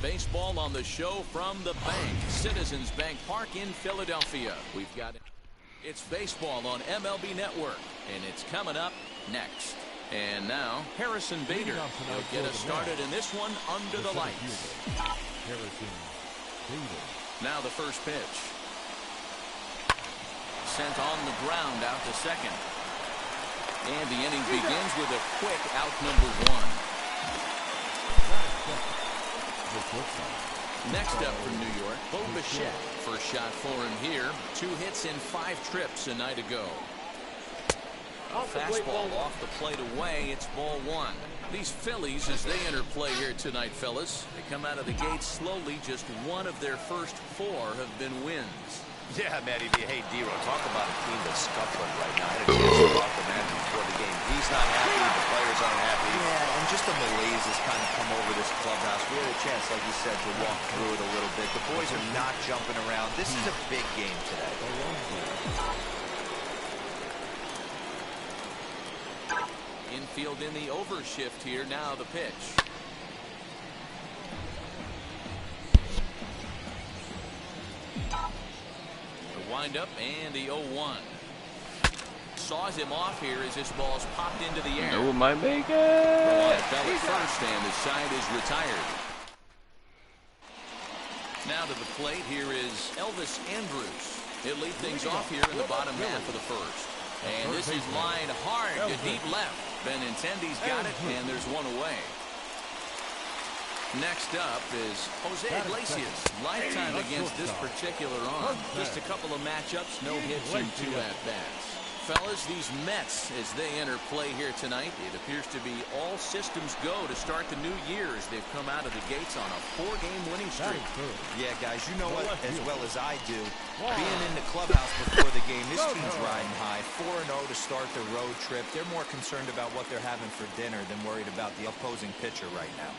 Baseball on the show from the bank, Citizens Bank Park in Philadelphia. We've got it's baseball on MLB Network, and it's coming up next. And now Harrison Bader will get us started in this one under the lights. Now the first pitch. Sent on the ground out to second. And the inning begins with a quick out number one. Next up from New York, Bo Bichette. First shot for him here. 2 hits in 5 trips a night ago. A fastball off the plate away. It's ball 1. These Phillies, as they enter play here tonight, fellas, they come out of the gate slowly. Just one of their first 4 have been wins. Yeah, Matty, hey, D-Ro, talk about a team that's scuffling right now. I had a chance to talk to Matt before the game. He's not happy. The players aren't happy. Yeah, and just a malaise has kind of come over this clubhouse. We had a chance, like you said, to walk through it a little bit. The boys are not jumping around. This is a big game today. Infield in the overshift here. Now the pitch. Wind up and the 0-1. Saws him off here as this ball's popped into the air. No, my make it. Fell at first and the side is retired. Now to the plate, here is Elvis Andrus. He'll lead things off here in the bottom half of the first. And this is lined hard to deep left. Benintendi's got it, and there's one away. Next up is Jose Iglesias. Lifetime against this particular arm. Just a couple of matchups, no hits in 2 at-bats. Fellas, these Mets, as they enter play here tonight, it appears to be all systems go to start the new year as they've come out of the gates on a 4-game winning streak. Yeah, guys, you know what, as well as I do, being in the clubhouse before the game, this team's riding high. 4-0 to start the road trip. They're more concerned about what they're having for dinner than worried about the opposing pitcher right now.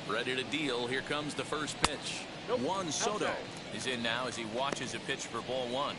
Ready to deal. Here comes the first pitch. Juan Soto is in now as he watches a pitch for ball 1.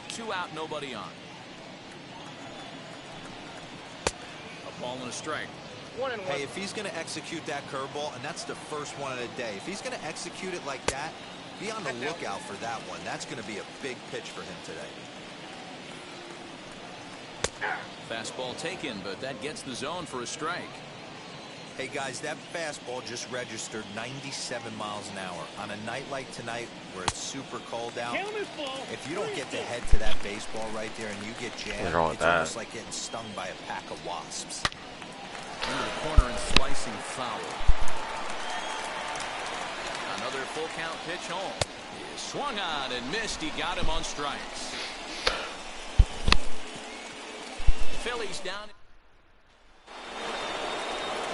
Two out, nobody on. A ball and a strike. 1-1. Hey, if he's going to execute that curveball, and that's the first one of the day, if he's going to execute it like that, be on the lookout for that one. That's going to be a big pitch for him today. Fastball taken, but that gets the zone for a strike. Hey guys, that fastball just registered 97 miles an hour. On a night like tonight where it's super cold out, if you don't get to head to that baseball right there and you get jammed, it's almost like getting stung by a pack of wasps. Into the corner and slicing foul. Another full count pitch home. He swung on and missed. He got him on strikes. Phillies down.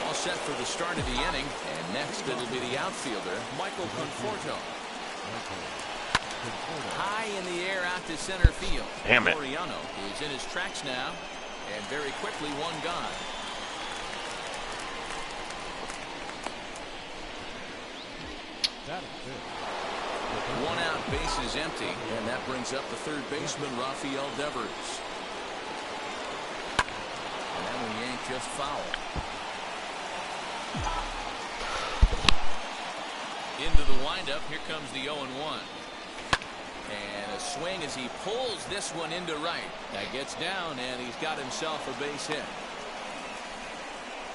All set for the start of the inning, and next it'll be the outfielder, Michael Conforto. High in the air out to center field. Damn it. Laureano is in his tracks now, and very quickly one gone. One out, base is empty, and that brings up the third baseman, Rafael Devers. And that one yanked just foul. Into the windup, here comes the 0-1. And a swing as he pulls this one into right. That gets down, and he's got himself a base hit.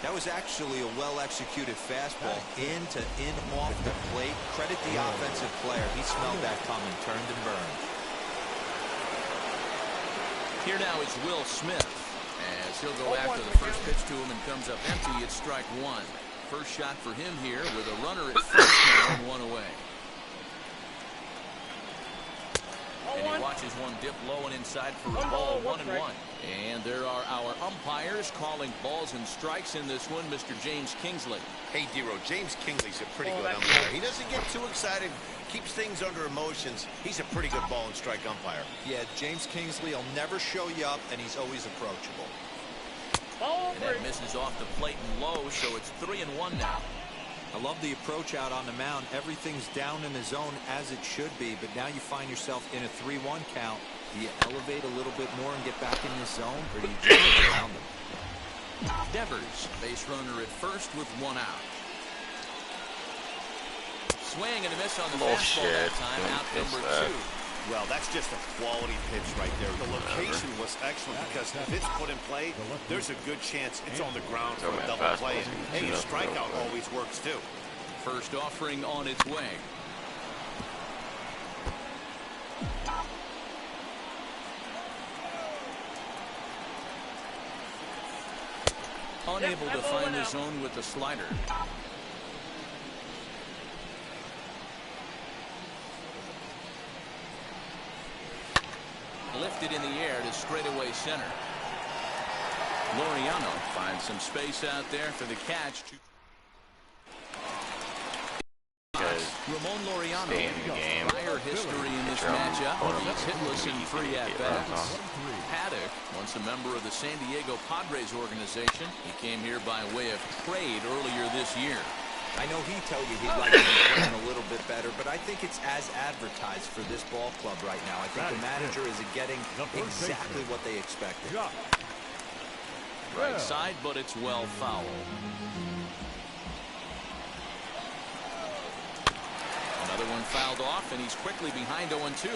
That was actually a well-executed fastball in off the plate. Credit the offensive player. He smelled that coming, turned and burned. Here now is Will Smith, as he'll go after the first pitch to him and comes up empty. It's strike one. First shot for him here with a runner at first now and one away. And he watches one dip low and inside for a ball, 1-1. And there are our umpires calling balls and strikes in this one, Mr. James Kingsley. Hey, Dero, James Kingsley's a pretty good umpire. He doesn't get too excited, keeps things under emotions. He's a pretty good ball and strike umpire. Yeah, James Kingsley will never show you up, and he's always approachable. And that misses off the plate and low, so it's 3-1 now. I love the approach out on the mound. Everything's down in the zone as it should be, but now you find yourself in a 3-1 count. Do you elevate a little bit more and get back in this zone, or do you just get around them? Devers, base runner at first with one out. Swing and a miss on the fastball that time, out number 2. Well, that's just a quality pitch right there. The location was excellent because if it's put in play, there's a good chance it's on the ground for a double play. And hey, a strikeout always works too. First offering on its way. Unable to find the zone with the slider. Lifted in the air to straightaway center. Laureano finds some space out there for the catch. Ramon Laureano, prior history in this matchup. He's hitless in 3 at-bats. Paddock, once a member of the San Diego Padres organization. He came here by way of trade earlier this year. I know he'd tell you he'd like to be playing a little bit better, but I think it's as advertised for this ball club right now. I think the manager is getting exactly what they expected. Right side, but it's well foul. Another one fouled off, and he's quickly behind 0-2.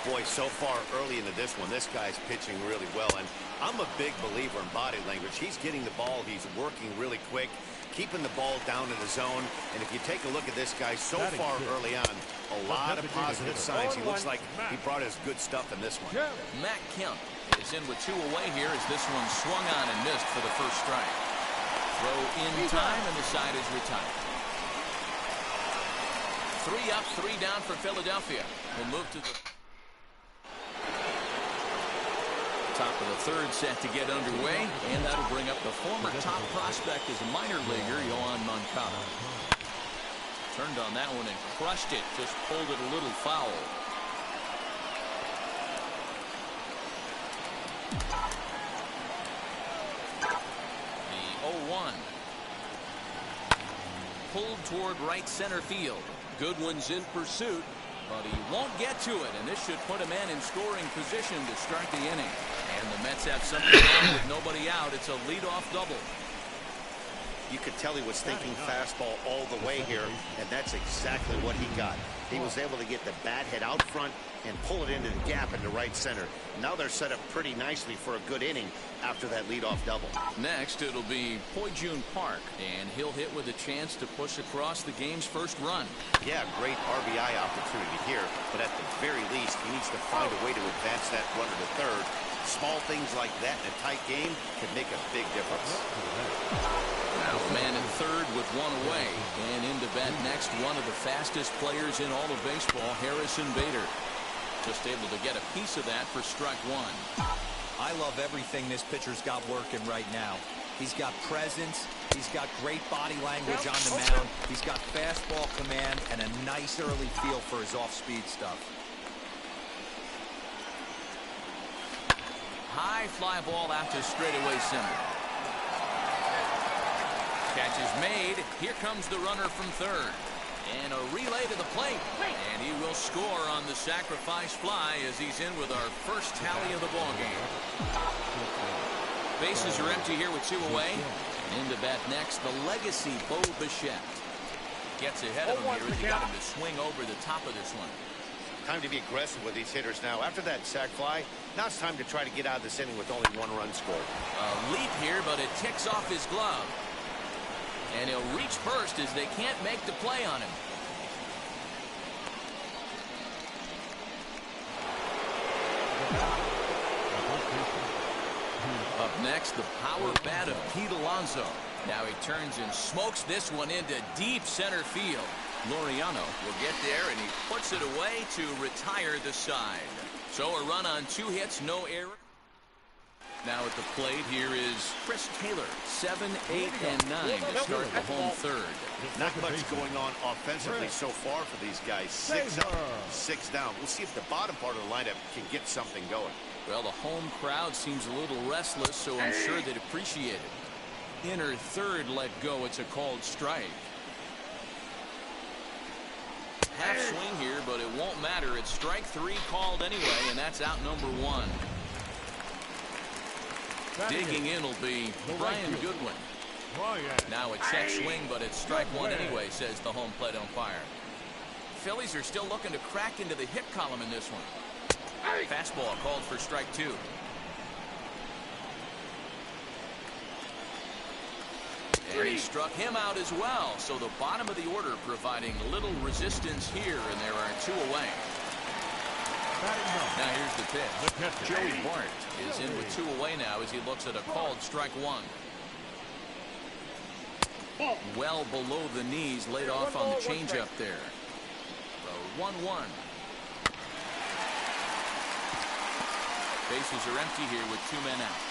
Boy, so far early into this one, this guy's pitching really well. And I'm a big believer in body language. He's getting the ball. He's working really quick, keeping the ball down in the zone. And if you take a look at this guy so far early on, a lot of positive signs. He looks like he brought us good stuff in this one. Matt Kemp is in with 2 away here as this one swung on and missed for the first strike. Throw in time, and the side is retired. 3 up, 3 down for Philadelphia. We'll move to the top of the third set to get underway, and that'll bring up the former top prospect as a minor leaguer, Yohan Moncada. Turned on that one and crushed it, just pulled it a little foul. The 0-1. Pulled toward right center field. Goodwin's in pursuit, but he won't get to it, and this should put a man in scoring position to start the inning. And the Mets have something wrong with nobody out. It's a leadoff double. You could tell he was thinking fastball all the way here, and that's exactly what he got. He was able to get the bat head out front and pull it into the gap into right center. Now they're set up pretty nicely for a good inning after that leadoff double. Next, it'll be Poijun Park, and he'll hit with a chance to push across the game's first run. Yeah, great RBI opportunity here, but at the very least, he needs to find a way to advance that runner to third. Small things like that in a tight game can make a big difference. Now a man at third with 1 away, and into bat next, one of the fastest players in all of baseball, Harrison Bader. Just able to get a piece of that for strike 1. I love everything this pitcher's got working right now. He's got presence. He's got great body language on the mound. He's got fastball command and a nice early feel for his off-speed stuff. High fly ball out to straightaway center. Catch is made. Here comes the runner from third. And a relay to the plate. And he will score on the sacrifice fly as he's in with our first tally of the ball game. Bases are empty here with 2 away. And in to bat next, the legacy Bo Bichette. Gets ahead of him here as he got him to swing over the top of this one. Time to be aggressive with these hitters now. After that sac fly, now it's time to try to get out of this inning with only 1 run scored. A leap here, but it ticks off his glove. And he'll reach first as they can't make the play on him. Up next, the power bat of Pete Alonso. Now he turns and smokes this one into deep center field. Laureano will get there, and he puts it away to retire the side. So a run on 2 hits, no error. Now at the plate here is Chris Taylor, 7, 8, and 9 to start the home third. Not much going on offensively so far for these guys. 6 up, 6 down. We'll see if the bottom part of the lineup can get something going. Well, the home crowd seems a little restless, so I'm sure they'd appreciate it. Inner third let go. It's a called strike. Half swing here, but it won't matter. It's strike 3 called anyway, and that's out number 1. Digging in will be Brian Goodwin. Now a check swing, but it's strike 1 anyway, says the home plate umpire. Phillies are still looking to crack into the hit column in this one. Fastball called for strike 2. And he struck him out as well. So the bottom of the order providing little resistance here, and there are 2 away. Now here's the pitch. Joey Bart is in with 2 away now as he looks at a called strike 1. Well below the knees, laid off on the changeup there. The 1-1. Bases are empty here with 2 men out.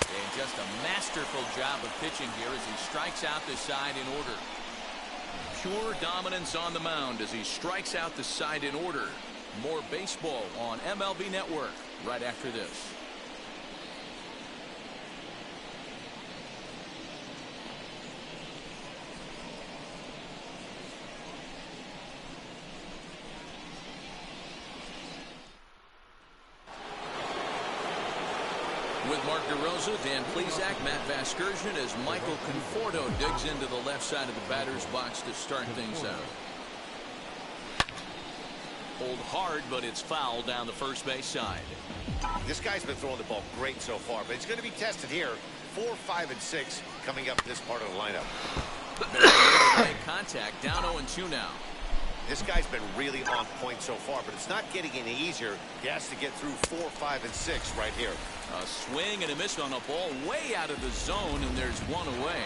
And just a masterful job of pitching here as he strikes out the side in order. Pure dominance on the mound as he strikes out the side in order. More baseball on MLB Network right after this. With Mark DeRosa, Dan Plesac, Matt Vasgersian as Michael Conforto digs into the left side of the batter's box to start things out. Hold hard, but it's foul down the first base side. This guy's been throwing the ball great so far, but he's going to be tested here. 4, 5, and 6 coming up this part of the lineup. Make contact, down 0-2 now. This guy's been really on point so far, but it's not getting any easier. He has to get through 4, 5, and 6 right here. A swing and a miss on a ball way out of the zone, and there's 1 away.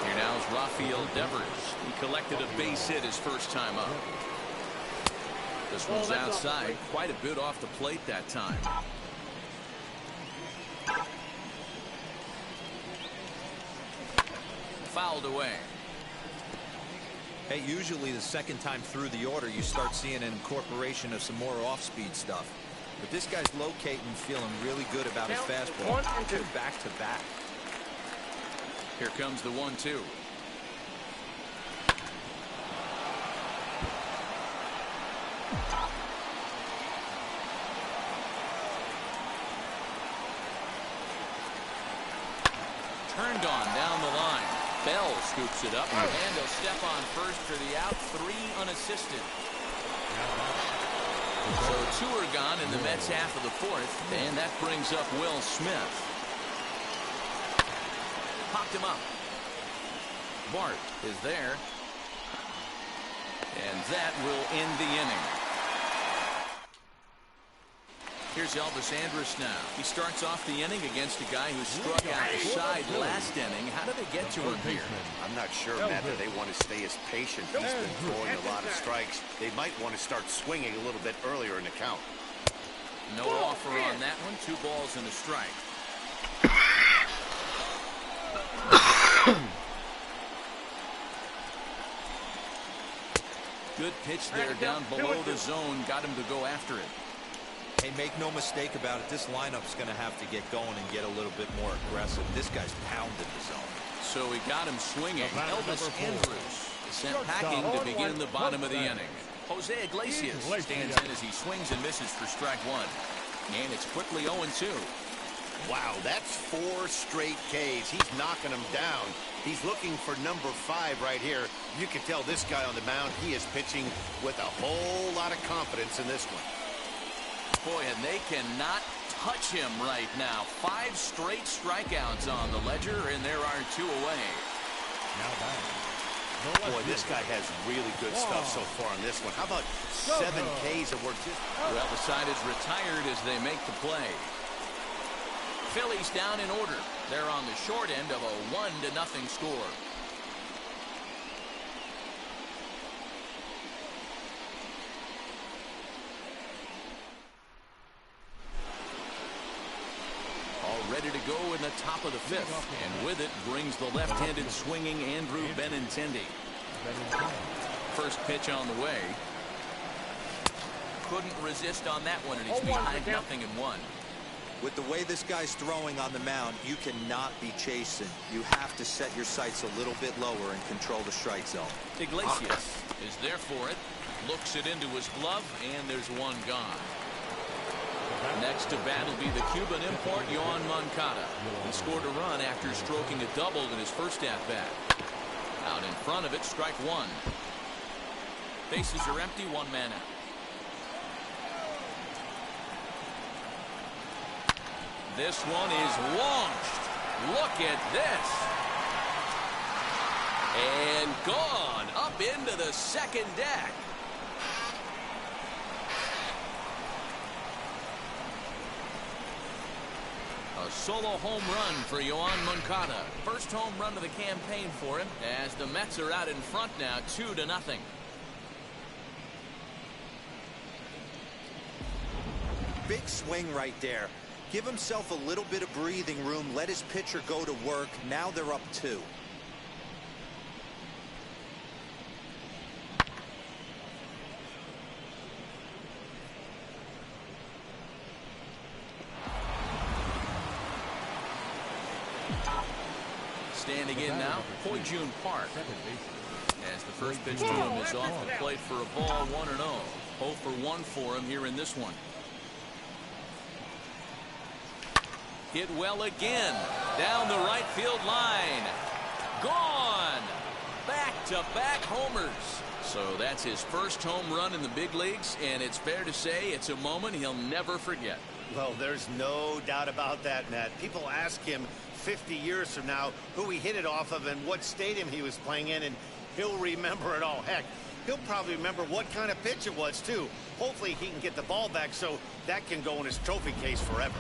Here now is Rafael Devers. He collected a base hit his first time up. This one's outside, quite a bit off the plate that time. Fouled away. Hey, usually the second time through the order you start seeing an incorporation of some more off-speed stuff. But this guy's locating, feeling really good about his fastball. 1 and 2. Back to back. Here comes the 1-2. Turned on down the line. Bell scoops it up, and he'll step on first for the out. 3 unassisted. So 2 are gone in the Mets half of the 4th, and that brings up Will Smith. Popped him up. Bart is there, and that will end the inning. Here's Elvis Andrus now. He starts off the inning against a guy who struck out the side last inning. How did they get to him here? I'm not sure, Matt, that they want to stay as patient. He's been throwing a lot of strikes. They might want to start swinging a little bit earlier in the count. No offer on that one. 2 balls and a strike. Good pitch there down below the zone. Got him to go after it. Hey, make no mistake about it. This lineup's going to have to get going and get a little bit more aggressive. This guy's pounding the zone. So he got him swinging. Elvis Andrus sent packing to begin the bottom of the inning. Jose Iglesias stands in as he swings and misses for strike one. And it's quickly 0-2. Wow, that's 4 straight Ks. He's knocking them down. He's looking for number 5 right here. You can tell this guy on the mound, he is pitching with a whole lot of confidence in this one. Boy, and they cannot touch him right now. 5 straight strikeouts on the ledger, and there are 2 away. Boy, this guy has really good stuff so far on this one. How about 7 Ks and we're just... Well, the side is retired as they make the play. Phillies down in order. They're on the short end of a 1-0 score. All ready to go in the top of the 5th. And with it brings the left-handed swinging Andrew Benintendi. First pitch on the way. Couldn't resist on that one, and he's behind 0-1. With the way this guy's throwing on the mound, you cannot be chasing. You have to set your sights a little bit lower and control the strike zone. Iglesias is there for it. Looks it into his glove, and there's one gone. Next to bat will be the Cuban import, Yoan Moncada. He scored a run after stroking a double in his first at-bat. Out in front of it, strike one. Bases are empty, 1 man out. This one is launched. Look at this. And gone up into the second deck. A solo home run for Yoan Moncada. First home run of the campaign for him as the Mets are out in front now 2-0. Big swing right there. Give himself a little bit of breathing room. Let his pitcher go to work. Now they're up 2. Standing in now, Jun Park. As the first pitch to him is off the plate for a ball, 1-0. 0 for 1 for him here in this one. Hit well again. Down the right field line. Gone. Back-to-back homers. So that's his first home run in the big leagues, and it's fair to say it's a moment he'll never forget. Well, there's no doubt about that, Matt. People ask him 50 years from now who he hit it off of and what stadium he was playing in, and he'll remember it all. Heck, he'll probably remember what kind of pitch it was, too. Hopefully he can get the ball back so that can go in his trophy case forever.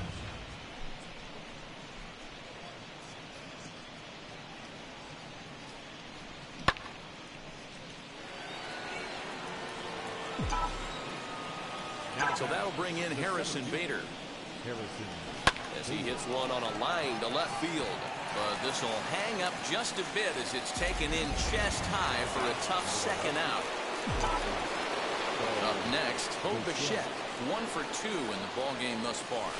So that'll bring in Harrison Bader. As he hits one on a line to left field. But this will hang up just a bit as it's taken in chest high for a tough second out. Up next, Bichette, 1 for 2 in the ball game thus far.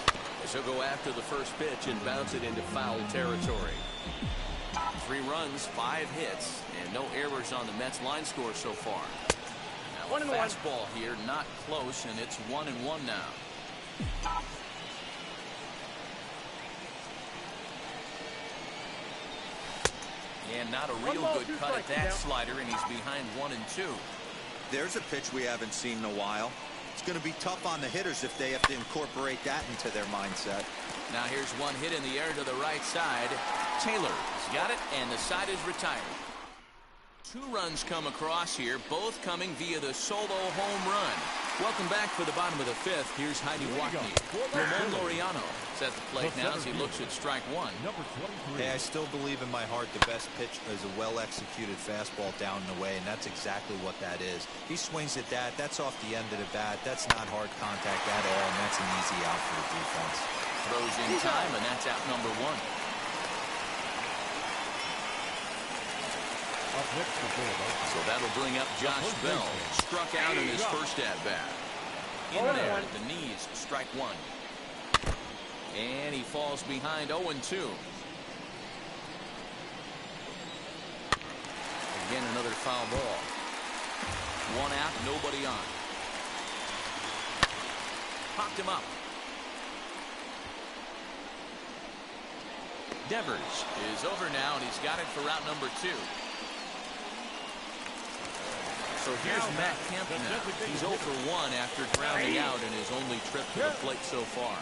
As he'll go after the first pitch and bounce it into foul territory. 3 runs, 5 hits, and no errors on the Mets line score so far. Now a fastball here, not close, and it's 1-1 now. And not a real good cut at that slider, and he's behind 1-2. There's a pitch we haven't seen in a while. It's going to be tough on the hitters if they have to incorporate that into their mindset. Now here's one hit in the air to the right side. Taylor's got it, and the side is retired. 2 runs come across here, both coming via the solo home run. Welcome back for the bottom of the 5th. Here's Heidi Watney. Ramon Laureano is at the plate now as he looks at strike 1. Hey, I still believe in my heart the best pitch is a well-executed fastball down and away, and that's exactly what that is. He swings at that. That's off the end of the bat. That's not hard contact at all, and that's an easy out for the defense. Throws in time, and that's out number 1. So that'll bring up Josh Bell. Struck out in his first at-bat. In there at the knees, strike 1. And he falls behind 0-2. Again, another foul ball. One out, nobody on. Popped him up. Devers is over now, and he's got it for out number 2. So here's Matt Kemp now. He's 0 for 1 after grounding out in his only trip to the plate so far.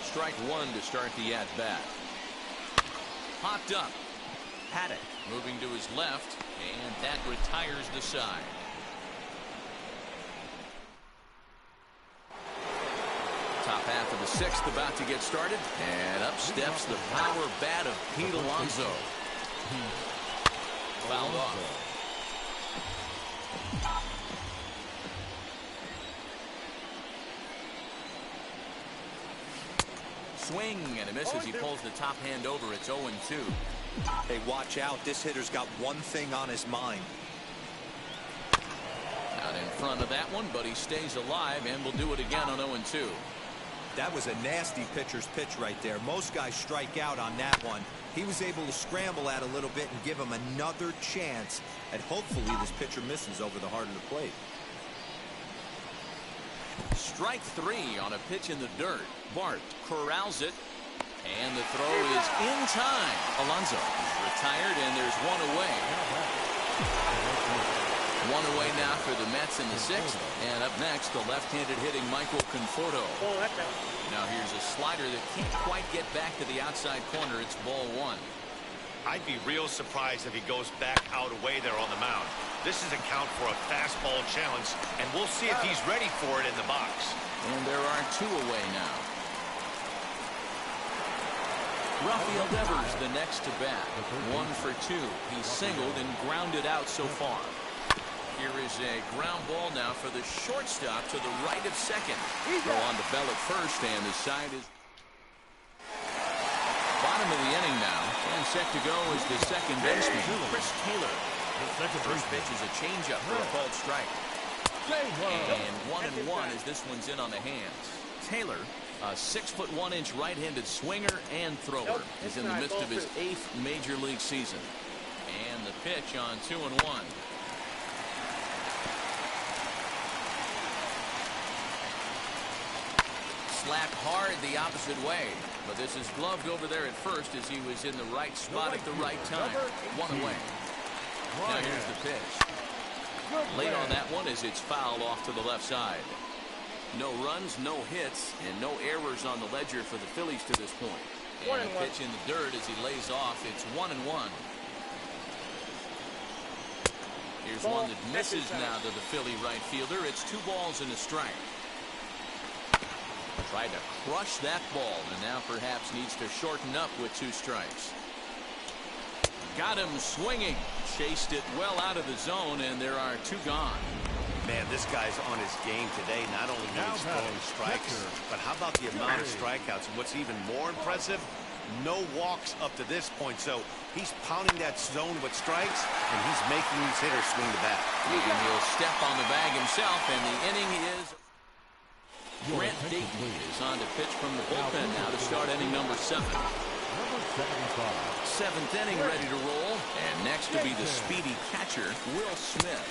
Strike 1 to start the at-bat. Popped up. Paddock moving to his left, and that retires the side. Top half of the 6th about to get started, and up steps the power bat of Pete Alonso. Fouled off. Swing, and it misses. He pulls the top hand over. It's 0-2. Hey, watch out. This hitter's got one thing on his mind. Out in front of that one, but he stays alive and will do it again on 0-2. That was a nasty pitcher's pitch right there. Most guys strike out on that one. He was able to scramble at a little bit and give him another chance, and hopefully this pitcher misses over the heart of the plate. Strike 3 on a pitch in the dirt. Bart corrals it, and the throw is in time. Alonso is retired, and there's one away. One away now for the Mets in the 6th, and up next the left-handed hitting Michael Conforto. Now here's a slider that can't quite get back to the outside corner. It's ball 1. I'd be real surprised if he goes back out away there on the mound. This is a count for a fastball challenge, and we'll see if he's ready for it in the box. And there are 2 away now. Rafael Devers the next to bat. 1 for 2. He's singled and grounded out so far. Here is a ground ball now for the shortstop to the right of second. Throw on the bell at first, and the side is bottom of the inning now, and set to go is the second baseman, Chris Taylor. First pitch is a changeup for a called strike. And 1-1 as this one's in on the hands. Taylor, a 6'1" right-handed swinger and thrower, is in the midst of his 8th major league season. And the pitch on 2-1. Slapped hard the opposite way, but this is gloved over there at first as he was in the right spot at the right time. 1 away. Now here's the pitch. Late on that one as it's fouled off to the left side. No runs, no hits, and no errors on the ledger for the Phillies to this point. And a pitch in the dirt as he lays off. It's 1-1. Here's one that misses now to the Philly right fielder. It's 2 balls and a strike. Tried to crush that ball, and now perhaps needs to shorten up with 2 strikes. Got him swinging. Chased it well out of the zone, and there are 2 gone. Man, this guy's on his game today. Not only when he's throwing strikes, but how about the amount of strikeouts? And what's even more impressive, no walks up to this point. So he's pounding that zone with strikes, and he's making these hitters swing the bat. And he'll step on the bag himself, and the inning is... Grant Dayton is on to pitch from the bullpen now to start inning number 7. 7th inning ready to roll, and next to be the speedy catcher, Will Smith.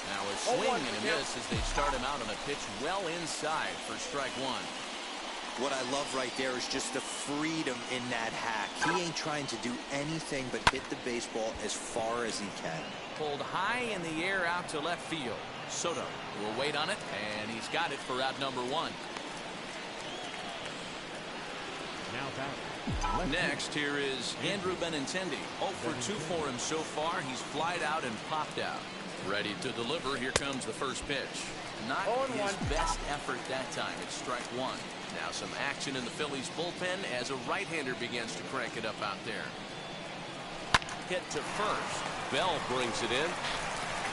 Now a swing and a miss as they start him out on a pitch well inside for strike 1. What I love right there is just the freedom in that hack. He ain't trying to do anything but hit the baseball as far as he can. Pulled high in the air out to left field. Soto will wait on it, and he's got it for out number 1. Next, here is Andrew Benintendi. 0 for 2 for him so far. He's flied out and popped out. Ready to deliver. Here comes the first pitch. Not his best effort that time. It's strike 1. Now some action in the Phillies bullpen as a right-hander begins to crank it up out there. Hit to first. Bell brings it in.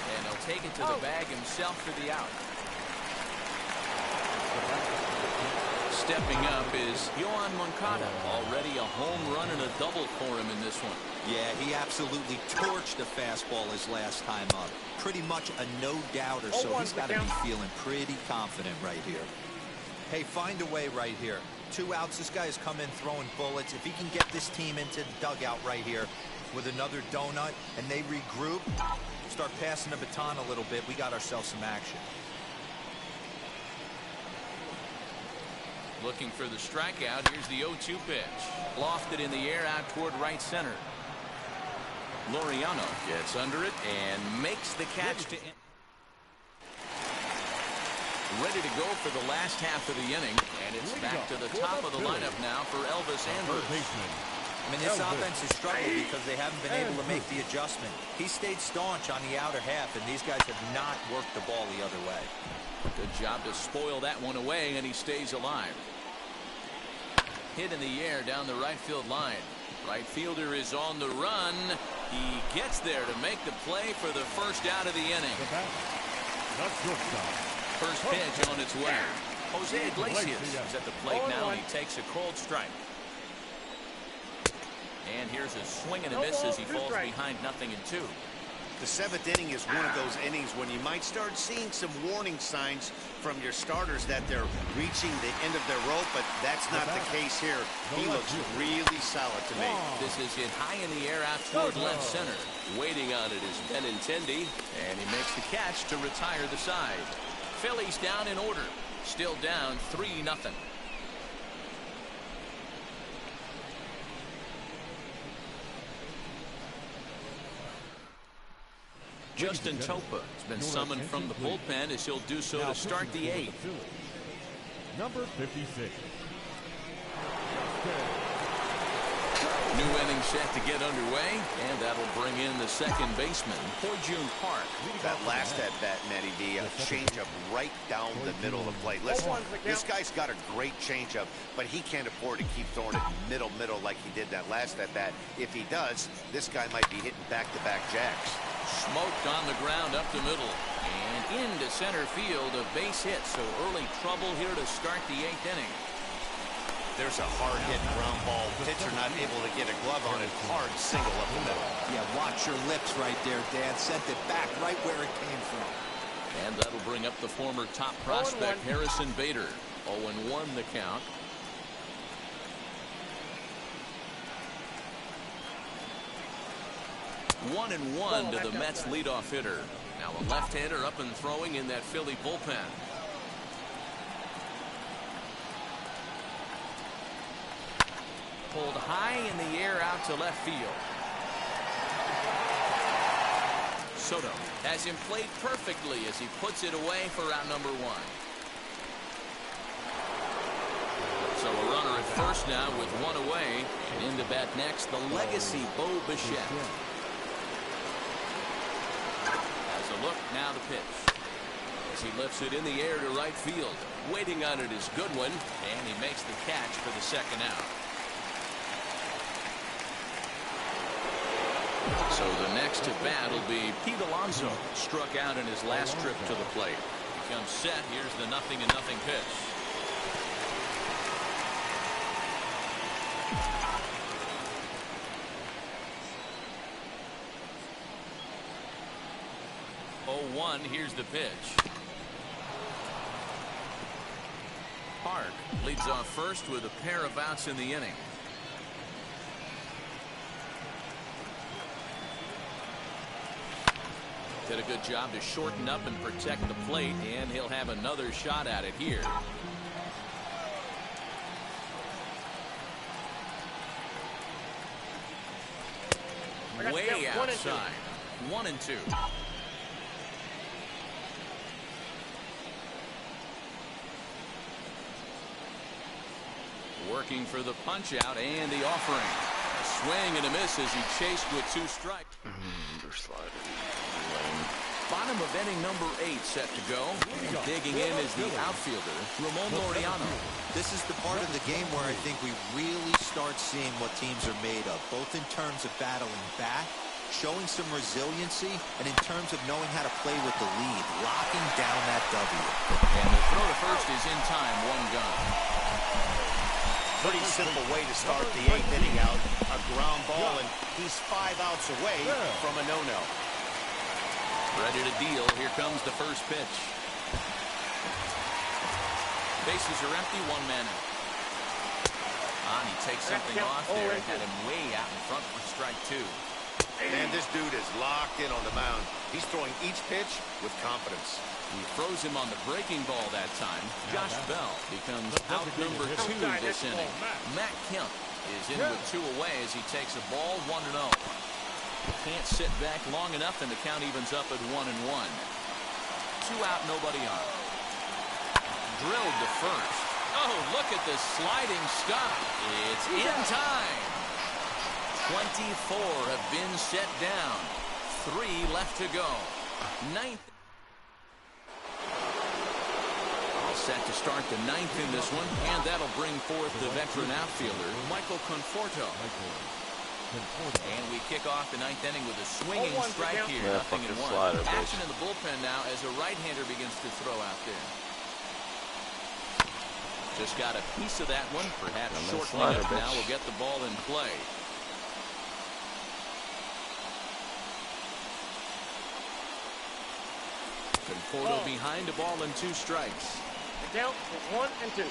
And he'll take it to the bag himself for the out. Stepping up is Yohan Moncada. Already a home run and a double for him in this one. Yeah, he absolutely torched the fastball his last time up. Pretty much a no-doubter, so he's got to be feeling pretty confident right here. Hey, find a way right here. 2 outs. This guy has come in throwing bullets. If he can get this team into the dugout right here with another donut and they regroup, start passing the baton a little bit, we got ourselves some action. Looking for the strikeout. Here's the 0-2 pitch. Lofted in the air out toward right center. Laureano gets under it and makes the catch to end. Ready to go for the last half of the inning, and it's back to the top of the lineup now for Elvis Andrus. I mean, this offense has struggled because they haven't been able to make the adjustment. He stayed staunch on the outer half, and these guys have not worked the ball the other way. Good job to spoil that one away, and he stays alive. Hit in the air down the right field line. Right fielder is on the run. He gets there to make the play for the first out of the inning. First pitch on its way. Jose Iglesias is at the plate now, and he takes a cold strike. And here's a swing and a miss as he falls behind 0-2. The seventh inning is one of those innings when you might start seeing some warning signs from your starters that they're reaching the end of their rope, but that's not the case here. He looks really solid to me. This is hit high in the air out toward left center. Waiting on it is Benintendi, and he makes the catch to retire the side. Phillies down in order. Still down 3-0. Justin Topa has been summoned from the bullpen as he'll do so to start the 8th. Number 56. New inning set to get underway, and that'll bring in the second baseman, Ho-Jun Park. That last at bat, Matty V, a changeup right down the middle of the plate. Listen, this guy's got a great changeup, but he can't afford to keep throwing it middle like he did that last at bat. If he does, this guy might be hitting back-to-back jacks. Smoked on the ground up the middle and into center field. A base hit, so early trouble here to start the 8th inning. There's a hard hit ground ball. Pitcher not able to get a glove on it. Hard single up the middle. Yeah, watch your lips right there, Dan. Sent it back right where it came from. And that'll bring up the former top prospect, Harrison Bader. 0-1 the count. One and one to the Mets leadoff hitter. Now a left-hander up and throwing in that Philly bullpen. Pulled high in the air out to left field. Soto has him played perfectly as he puts it away for out number 1. So a runner at first now with 1 away. And in to bat next, the legacy Bo Bichette. Has a look, now the pitch. As he lifts it in the air to right field. Waiting on it is Goodwin, and he makes the catch for the second out. So the next at bat will be Pete Alonso. Struck out in his last trip to the plate. He comes set. Here's the 0-0 pitch. Here's the pitch. Park leads off first with a pair of outs in the inning. Did a good job to shorten up and protect the plate, and he'll have another shot at it here. Way outside. 1-2. Working for the punch out and the offering. A swing and a miss as he chased with 2 strikes. Bottom of inning number 8 set to go. And digging in is the outfielder, Ramon Laureano. This is the part of the game where I think we really start seeing what teams are made of, both in terms of battling back, showing some resiliency, and in terms of knowing how to play with the lead, locking down that W. And the throw to first is in time, 1 gun. Pretty simple way to start the 8th inning out. A ground ball, and he's 5 outs away from a no-no. Ready to deal. Here comes the first pitch. Bases are empty, 1 man out. He takes something off there and had him way out in front for strike 2. And this dude is locked in on the mound. He's throwing each pitch with confidence. He throws him on the breaking ball that time. Josh Bell becomes out number 2 this inning. Matt Kemp is in with 2 away as he takes a ball 1-0. Can't sit back long enough, and the count evens up at 1-1. 2 out, nobody on. Drilled to first. Oh, look at this sliding stop. It's in time. 24 have been set down. 3 left to go. 9th. All set to start the 9th in this one, and that'll bring forth the veteran outfielder, Michael Conforto. And we kick off the 9th inning with a swinging strike here. Yeah, 0-1. slider, Action in the bullpen now as a right-hander begins to throw out there. Just got a piece of that one, perhaps shortening it. Now we'll get the ball in play. Conforto behind, a ball and 2 strikes. The count is 1 and 2.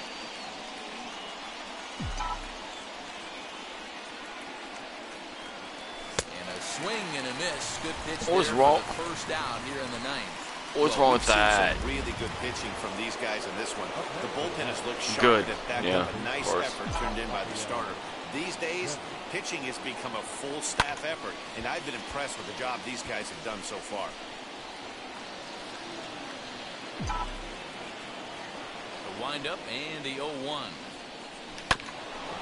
And a swing and a miss. Good pitch What was there wrong? for the first out here in the 9th. What's wrong with We've seen that? some really good pitching from these guys in this one. The bullpen has looked sharp. Good. That backed Yeah, up a nice of course. effort turned in by the starter. These days, pitching has become a full staff effort, and I've been impressed with the job these guys have done so far. The windup and the 0-1.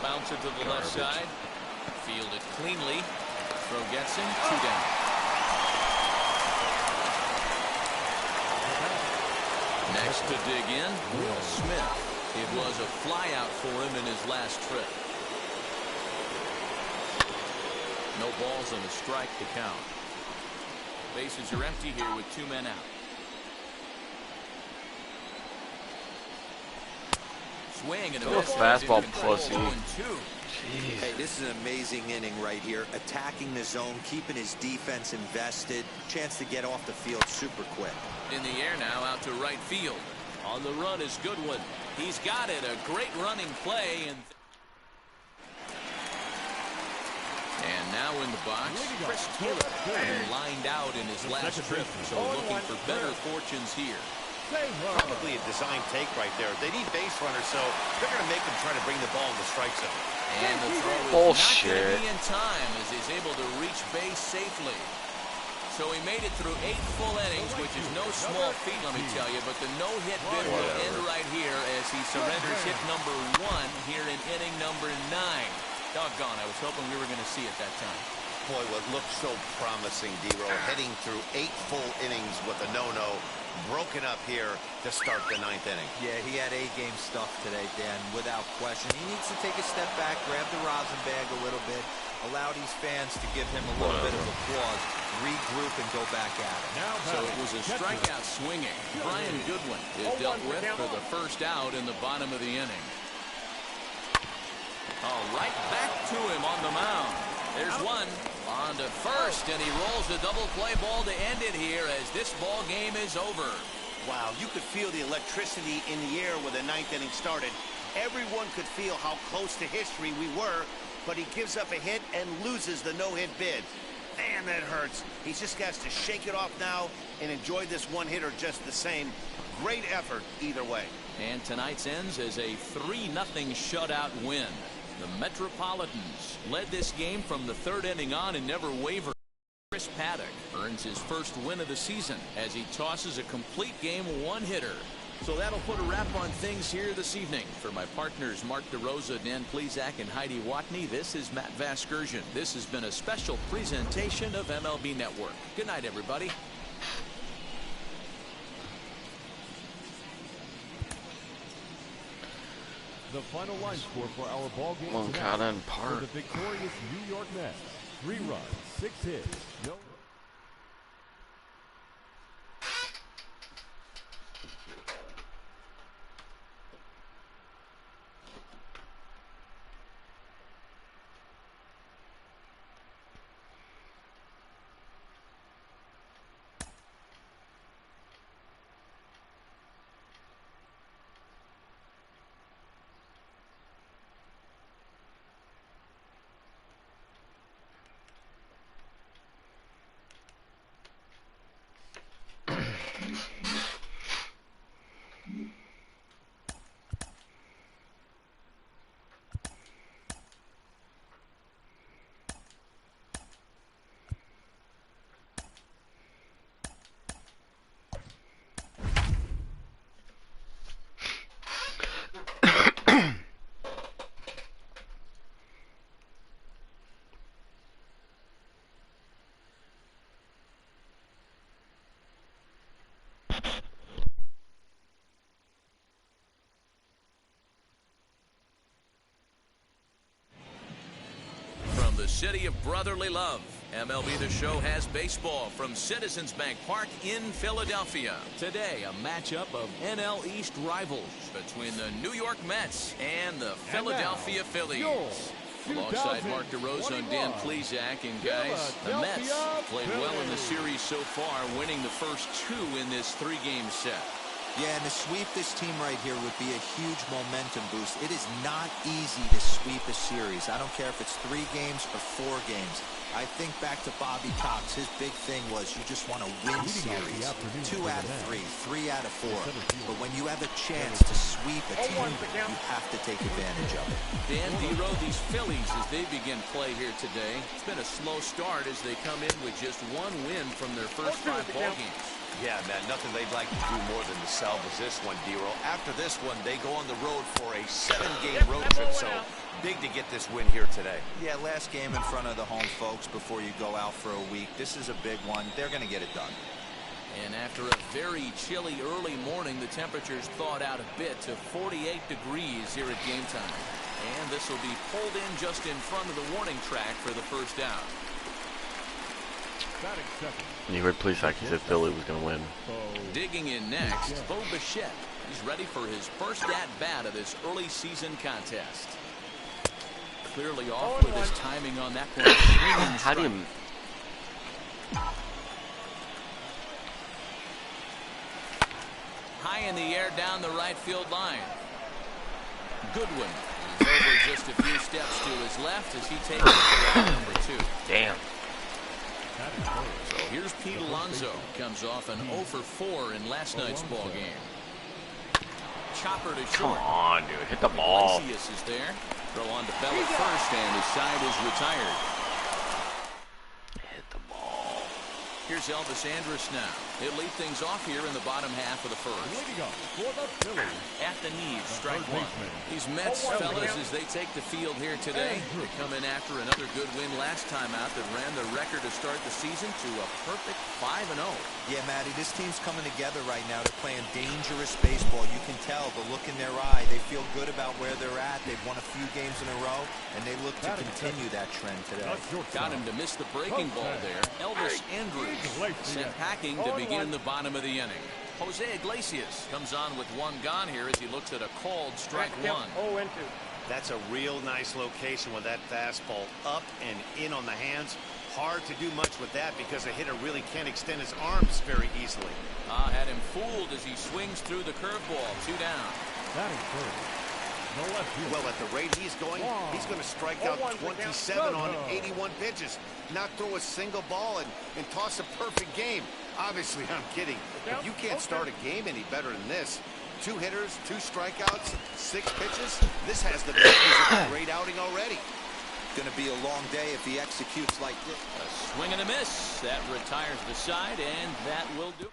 Bounce it to the left side. Fielded cleanly. Throw gets him. 2 down. Next to dig in, Will Smith. It was a flyout for him in his last trip. No balls and a strike to count. Bases are empty here with 2 men out. Swing and a miss. Fastball pussy. Hey, this is an amazing inning right here. Attacking the zone, keeping his defense invested. Chance to get off the field super quick. In the air now, out to right field. On the run is Goodwin. He's got it. A great running play. And now in the box, Chris Taylor, lined out in his last trip. So looking for better fortunes here. Probably a design take right there. They need base runners, so they're going to make them try to bring the ball in the strike zone. And the throw is not going to be in time as he's able to reach base safely. So he made it through 8 full innings, which is no small feat, let me tell you. But the no-hit bid will end right here as he surrenders hit number 1 here in inning number 9. Doggone, I was hoping we were going to see it that time. Boy, what looked so promising, D-Row, heading through 8 full innings with a no-no, broken up here to start the 9th inning. Yeah, he had A-game stuff today, Dan, without question. He needs to take a step back, grab the rosin bag a little bit, allow these fans to give him a little bit of applause, regroup, and go back at it. So it was a strikeout swinging. Brian Goodwin is dealt with for the first out in the bottom of the inning. Oh, right back to him on the mound. There's one. On to first, and he rolls the double play ball to end it here as this ball game is over. Wow, you could feel the electricity in the air when the 9th inning started. Everyone could feel how close to history we were, but he gives up a hit and loses the no-hit bid. Man, that hurts. He just has to shake it off now and enjoy this one-hitter just the same. Great effort either way. And tonight's ends as a 3-0 shutout win. The Metropolitans led this game from the 3rd inning on and never wavered. Chris Paddock earns his first win of the season as he tosses a complete game 1-hitter. So that'll put a wrap on things here this evening. For my partners Mark DeRosa, Dan Plesac, and Heidi Watney, this is Matt Vasgersian. This has been a special presentation of MLB Network. Good night, everybody. The final line score for our ball game Moncada tonight and for Park. the victorious New York Mets. 3 runs, 6 hits, no city of brotherly love. MLB The Show has baseball from Citizens Bank Park in Philadelphia. Today, a matchup of NL East rivals between the New York Mets and the Philadelphia Phillies. Alongside Mark DeRosa and Dan Plesac, and guys, the Mets played well in the series so far, winning the first two in this three-game set. Yeah, and to sweep this team right here would be a huge momentum boost. It is not easy to sweep a series. I don't care if it's 3 games or 4 games. I think back to Bobby Cox. His big thing was you just want to win series. 2 out of 3, 3 out of 4. But when you have a chance to sweep a team, you have to take advantage of it. Dan Dero, these Phillies, as they begin play here today, it's been a slow start as they come in with just 1 win from their first 5 ball games. Yeah, man, nothing they'd like to do more than to salvage this one, Dero. After this one, they go on the road for a 7-game road trip, so big to get this win here today. Yeah, last game in front of the home folks before you go out for a week. This is a big one. They're going to get it done. And after a very chilly early morning, the temperatures thawed out a bit to 48 degrees here at game time. And this will be pulled in just in front of the warning track for the first out. You heard Plesac, he said Philly was going to win. Digging in next, Bo Bichette. He's ready for his first at-bat of this early season contest. Clearly off with his timing on that point. How do you... High in the air down the right field line. Goodwin is over just a few steps to his left as he takes it to number 2. Damn. So here's Pete Alonso. Comes off an 0 for 4 in last night's ball game. Chopper to short. Come on, dude. Hit the ball. Iglesias is there. Throw on to Bell at first, and his side is retired. Hit the ball. Here's Elvis Andrus now. He'll lead things off here in the bottom half of the first. At the knees, strike 1. These Mets fellas, as they take the field here today, they come in after another good win last time out that ran the record to start the season to a perfect 5-0. Yeah, Matty, this team's coming together right now. They're playing dangerous baseball. You can tell the look in their eye. They feel good about where they're at. They've won a few games in a row, and they look to continue that trend today. Got him to miss the breaking ball there. Elvis Andrus sent packing to begin the bottom of the inning. Jose Iglesias comes on with 1 gone here as he looks at a called strike 1. 0-2. That's a real nice location with that fastball up and in on the hands. Hard to do much with that because a hitter really can't extend his arms very easily. Had him fooled as he swings through the curveball. 2 down. Well, at the rate he's going to strike out 27 on 81 pitches. Not throw a single ball and toss a perfect game. Obviously, I'm kidding. But you can't start a game any better than this. 2 hitters, 2 strikeouts, 6 pitches. This has the makings of a great outing already. Going to be a long day if he executes like this. A swing and a miss. That retires the side, and that will do.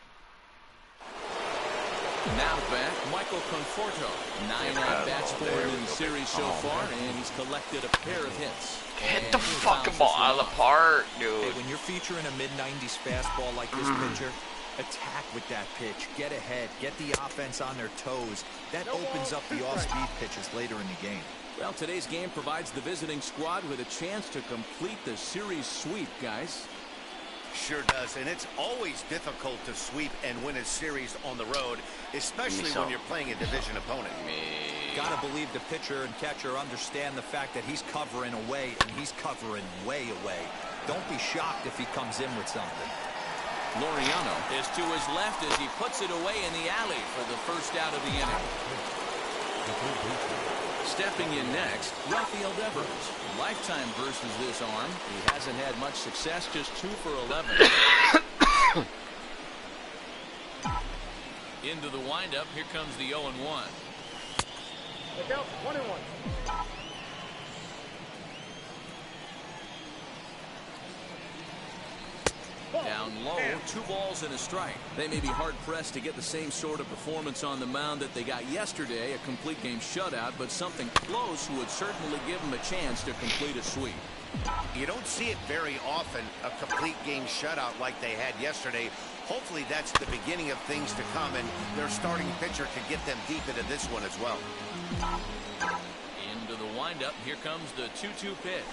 Now back, Michael Conforto. 9 at-bats for him in the series so far, and he's collected a pair of hits. Hit the fucking ball out of the park, dude. Hey, when you're featuring a mid-90s fastball like this pitcher, attack with that pitch. Get ahead. Get the offense on their toes. That opens up the off-speed pitches later in the game. Well, today's game provides the visiting squad with a chance to complete the series sweep, guys. Sure does, and it's always difficult to sweep and win a series on the road, especially when you're playing a division opponent. Gotta believe the pitcher and catcher understand the fact that he's covering away, and he's covering way away. Don't be shocked if he comes in with something. Laureano is to his left as he puts it away in the alley for the first out of the inning. Stepping in next, Rafael Devers. Lifetime versus this arm. He hasn't had much success, just 2 for 11. Into the windup, here comes the 0-1. Look out, 1-1. Down low, 2 balls and a strike. They may be hard-pressed to get the same sort of performance on the mound that they got yesterday, a complete game shutout, but something close would certainly give them a chance to complete a sweep. You don't see it very often, a complete game shutout like they had yesterday. Hopefully that's the beginning of things to come, and their starting pitcher could get them deep into this one as well. Into the windup, here comes the 2-2 pitch.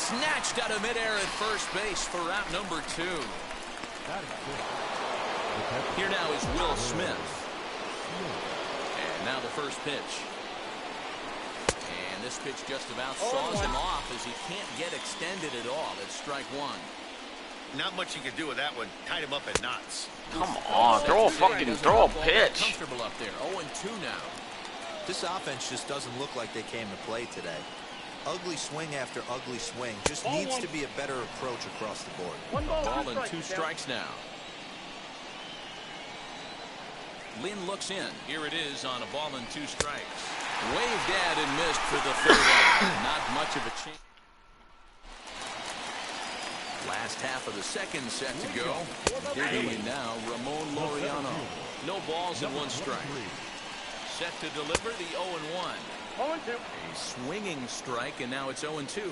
snatched out of midair at first base for out number 2. Here now is Will Smith. And now the first pitch. And this pitch just about saws him off as he can't get extended at all. It's strike 1. Not much you can do with that one. Tied him up in knots. Come on, throw a pitch. Comfortable up there. 0-2 now. This offense just doesn't look like they came to play today. Ugly swing after ugly swing. Just needs to be a better approach across the board. Ball and 2 strikes now. Lynn looks in. Here it is on a ball and 2 strikes. Waved at and missed for the 3rd out. Not much of a chance. Last half of the second set to go. Digging in now, Ramon Laureano. No balls and 1 strike. Set to deliver the 0-1. 0-2. A swinging strike, and now it's 0-2.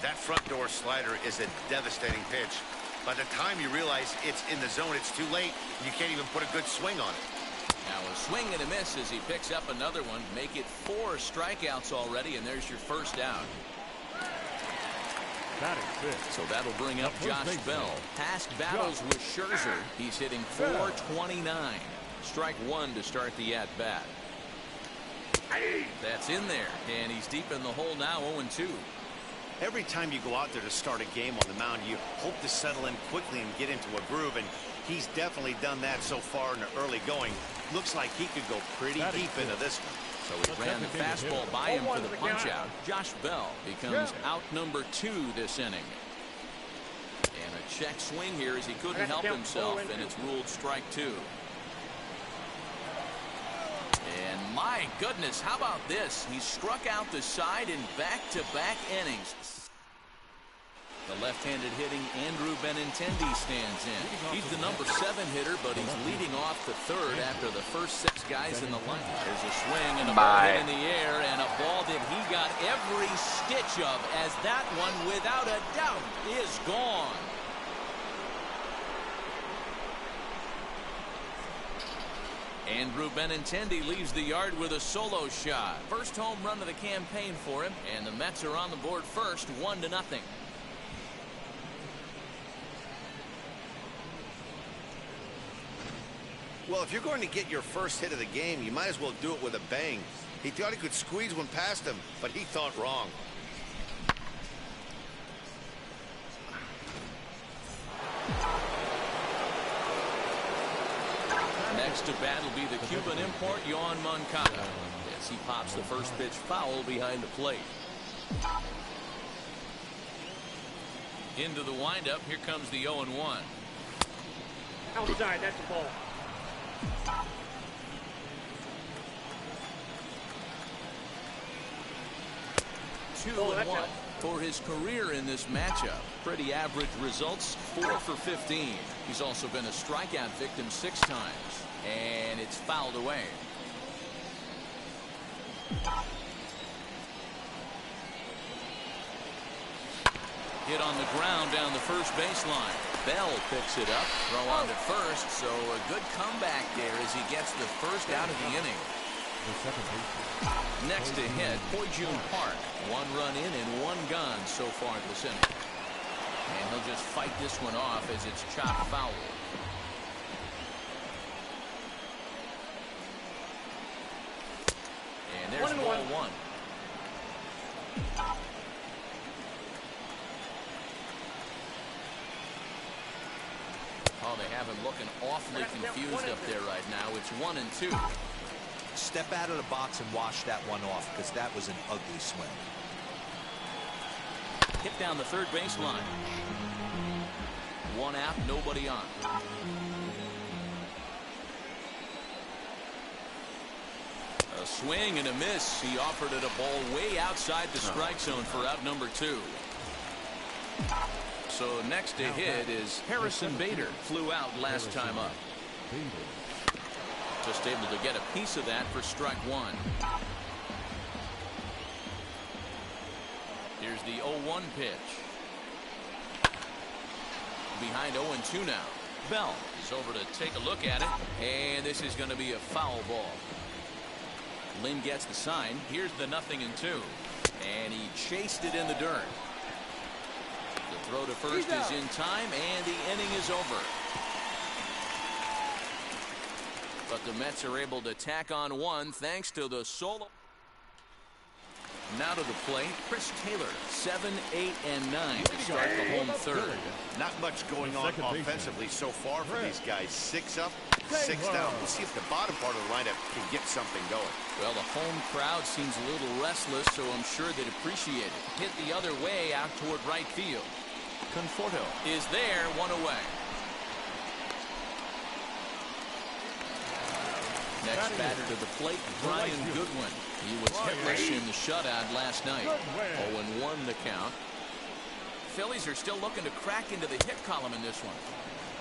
That front door slider is a devastating pitch. By the time you realize it's in the zone, it's too late. You can't even put a good swing on it. Now a swing and a miss as he picks up another one. Make it 4 strikeouts already, and there's your first out. So that'll bring up Josh Bell. Past battles with Scherzer. He's hitting .429. Strike 1 to start the at-bat. That's in there, and he's deep in the hole now, 0-2. Every time you go out there to start a game on the mound, you hope to settle in quickly and get into a groove, and he's definitely done that so far in the early going. Looks like he could go pretty deep into this one. So he ran the fastball by him for the punch-out. Josh Bell becomes out number 2 this inning. And a check swing here as he couldn't help himself, and it's ruled strike 2. And my goodness, how about this? He struck out the side in back-to-back innings. The left-handed hitting Andrew Benintendi stands in. He's the number 7 hitter, but he's leading off the 3rd after the first 6 guys in the lineup. There's a swing and a ball hit in the air, and a ball that he got every stitch of, as that one, without a doubt, is gone. Andrew Benintendi leaves the yard with a solo shot. First home run of the campaign for him, and the Mets are on the board first, 1-0. Well, if you're going to get your first hit of the game, you might as well do it with a bang. He thought he could squeeze one past him, but he thought wrong. Next to bat will be the Cuban import, Yoan Moncada, as he pops the first pitch foul behind the plate. Into the windup, here comes the 0-1. Outside, that's a ball. Two and 1 for his career in this matchup. Pretty average results, 4 for 15. He's also been a strikeout victim 6 times, and it's fouled away. Hit on the ground down the first baseline. Bell picks it up, throw on to first, so a good comeback there as he gets the first out of the inning. Next to hit, Poijun Park. 1 run in and 1 gone so far this inning. And he'll just fight this one off as it's chopped foul. And there's ball 1. Oh, they have him looking awfully confused up there right now. It's 1-2. Step out of the box and wash that one off, because that was an ugly swing. Hit down the third baseline. 1 out, nobody on. A swing and a miss. He offered it a ball way outside the strike zone for out number 2. So next to hit is Harrison Bader. Flew out last time up. Just able to get a piece of that for strike 1. Here's the 0-1 pitch. Behind 0-2 now. Bell is over to take a look at it, and this is going to be a foul ball. Lynn gets the sign. Here's the 0-2, and he chased it in the dirt. throw to first is in time, and the inning is over. But the Mets are able to tack on one thanks to the solo. Now to the plate, Chris Taylor, 7, 8, and 9 to start the home third. Not much going on offensively so far for these guys. 6 up, 6 down. We'll see if the bottom part of the lineup can get something going. Well, the home crowd seems a little restless, so I'm sure they'd appreciate it. Hit the other way out toward right field. Conforto is there, 1 away. Next batter to the plate, Brian Goodwin. He was hitless in the shutout last night. 0-1 the count. Phillies are still looking to crack into the hit column in this one.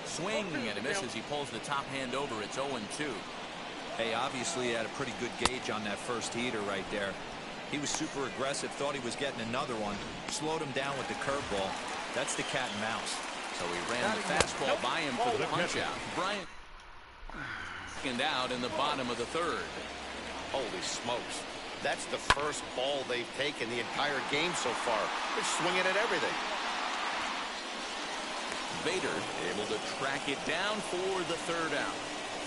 Swing and a miss as he pulls the top hand over. It's 0-2. Hey, obviously he had a pretty good gauge on that first heater right there. He was super aggressive, thought he was getting another one, slowed him down with the curveball. That's the cat and mouse. So he ran the fastball by him for the punch out. Bryant and out in the bottom of the third. Holy smokes. That's the first ball they've taken the entire game so far. They're swinging at everything. Bader able to track it down for the third out.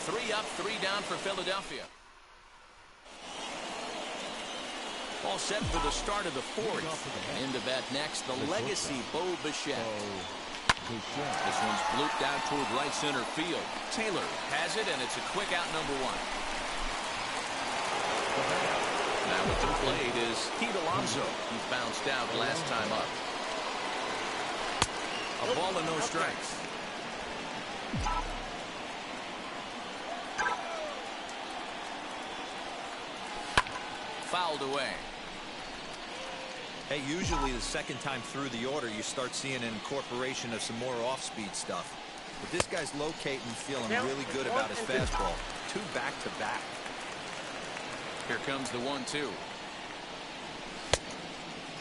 3 up, 3 down for Philadelphia. All set for the start of the fourth. Into bat next, the legacy Bo Bichette. This one's blooped out toward right center field. Taylor has it, and it's a quick out, number 1. Now at the plate is Pete Alonso. He bounced out last time up. A ball and no strikes. Fouled away. Hey, usually the second time through the order, you start seeing an incorporation of some more off-speed stuff. But this guy's locating, feeling really good about his fastball. 2 back-to-back. Here comes the 1-2.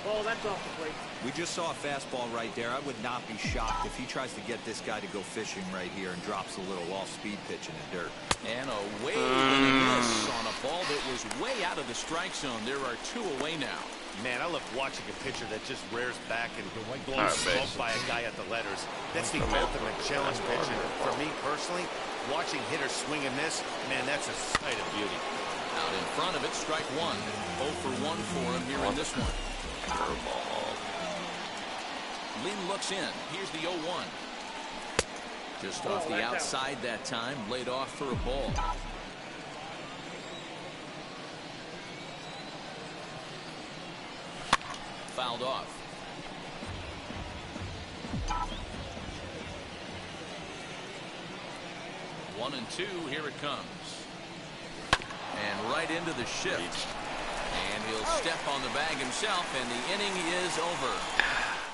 Oh, that's off the plate. We just saw a fastball right there. I would not be shocked if he tries to get this guy to go fishing right here and drops a little off-speed pitch in the dirt. And a way and a miss on a ball that was way out of the strike zone. There are 2 away now. Man, I love watching a pitcher that just rears back and blows smoke by a guy at the letters. That's the ultimate challenge pitch. And for me personally, watching hitters swing and miss, man, that's a sight of beauty. Out in front of it, strike 1. 0 for 1 for him here in this one. Lynn looks in. Here's the 0-1. Just off the outside that time, laid off for a ball. Fouled off. One and 2, here it comes. And right into the shift. And he'll step on the bag himself, and the inning is over.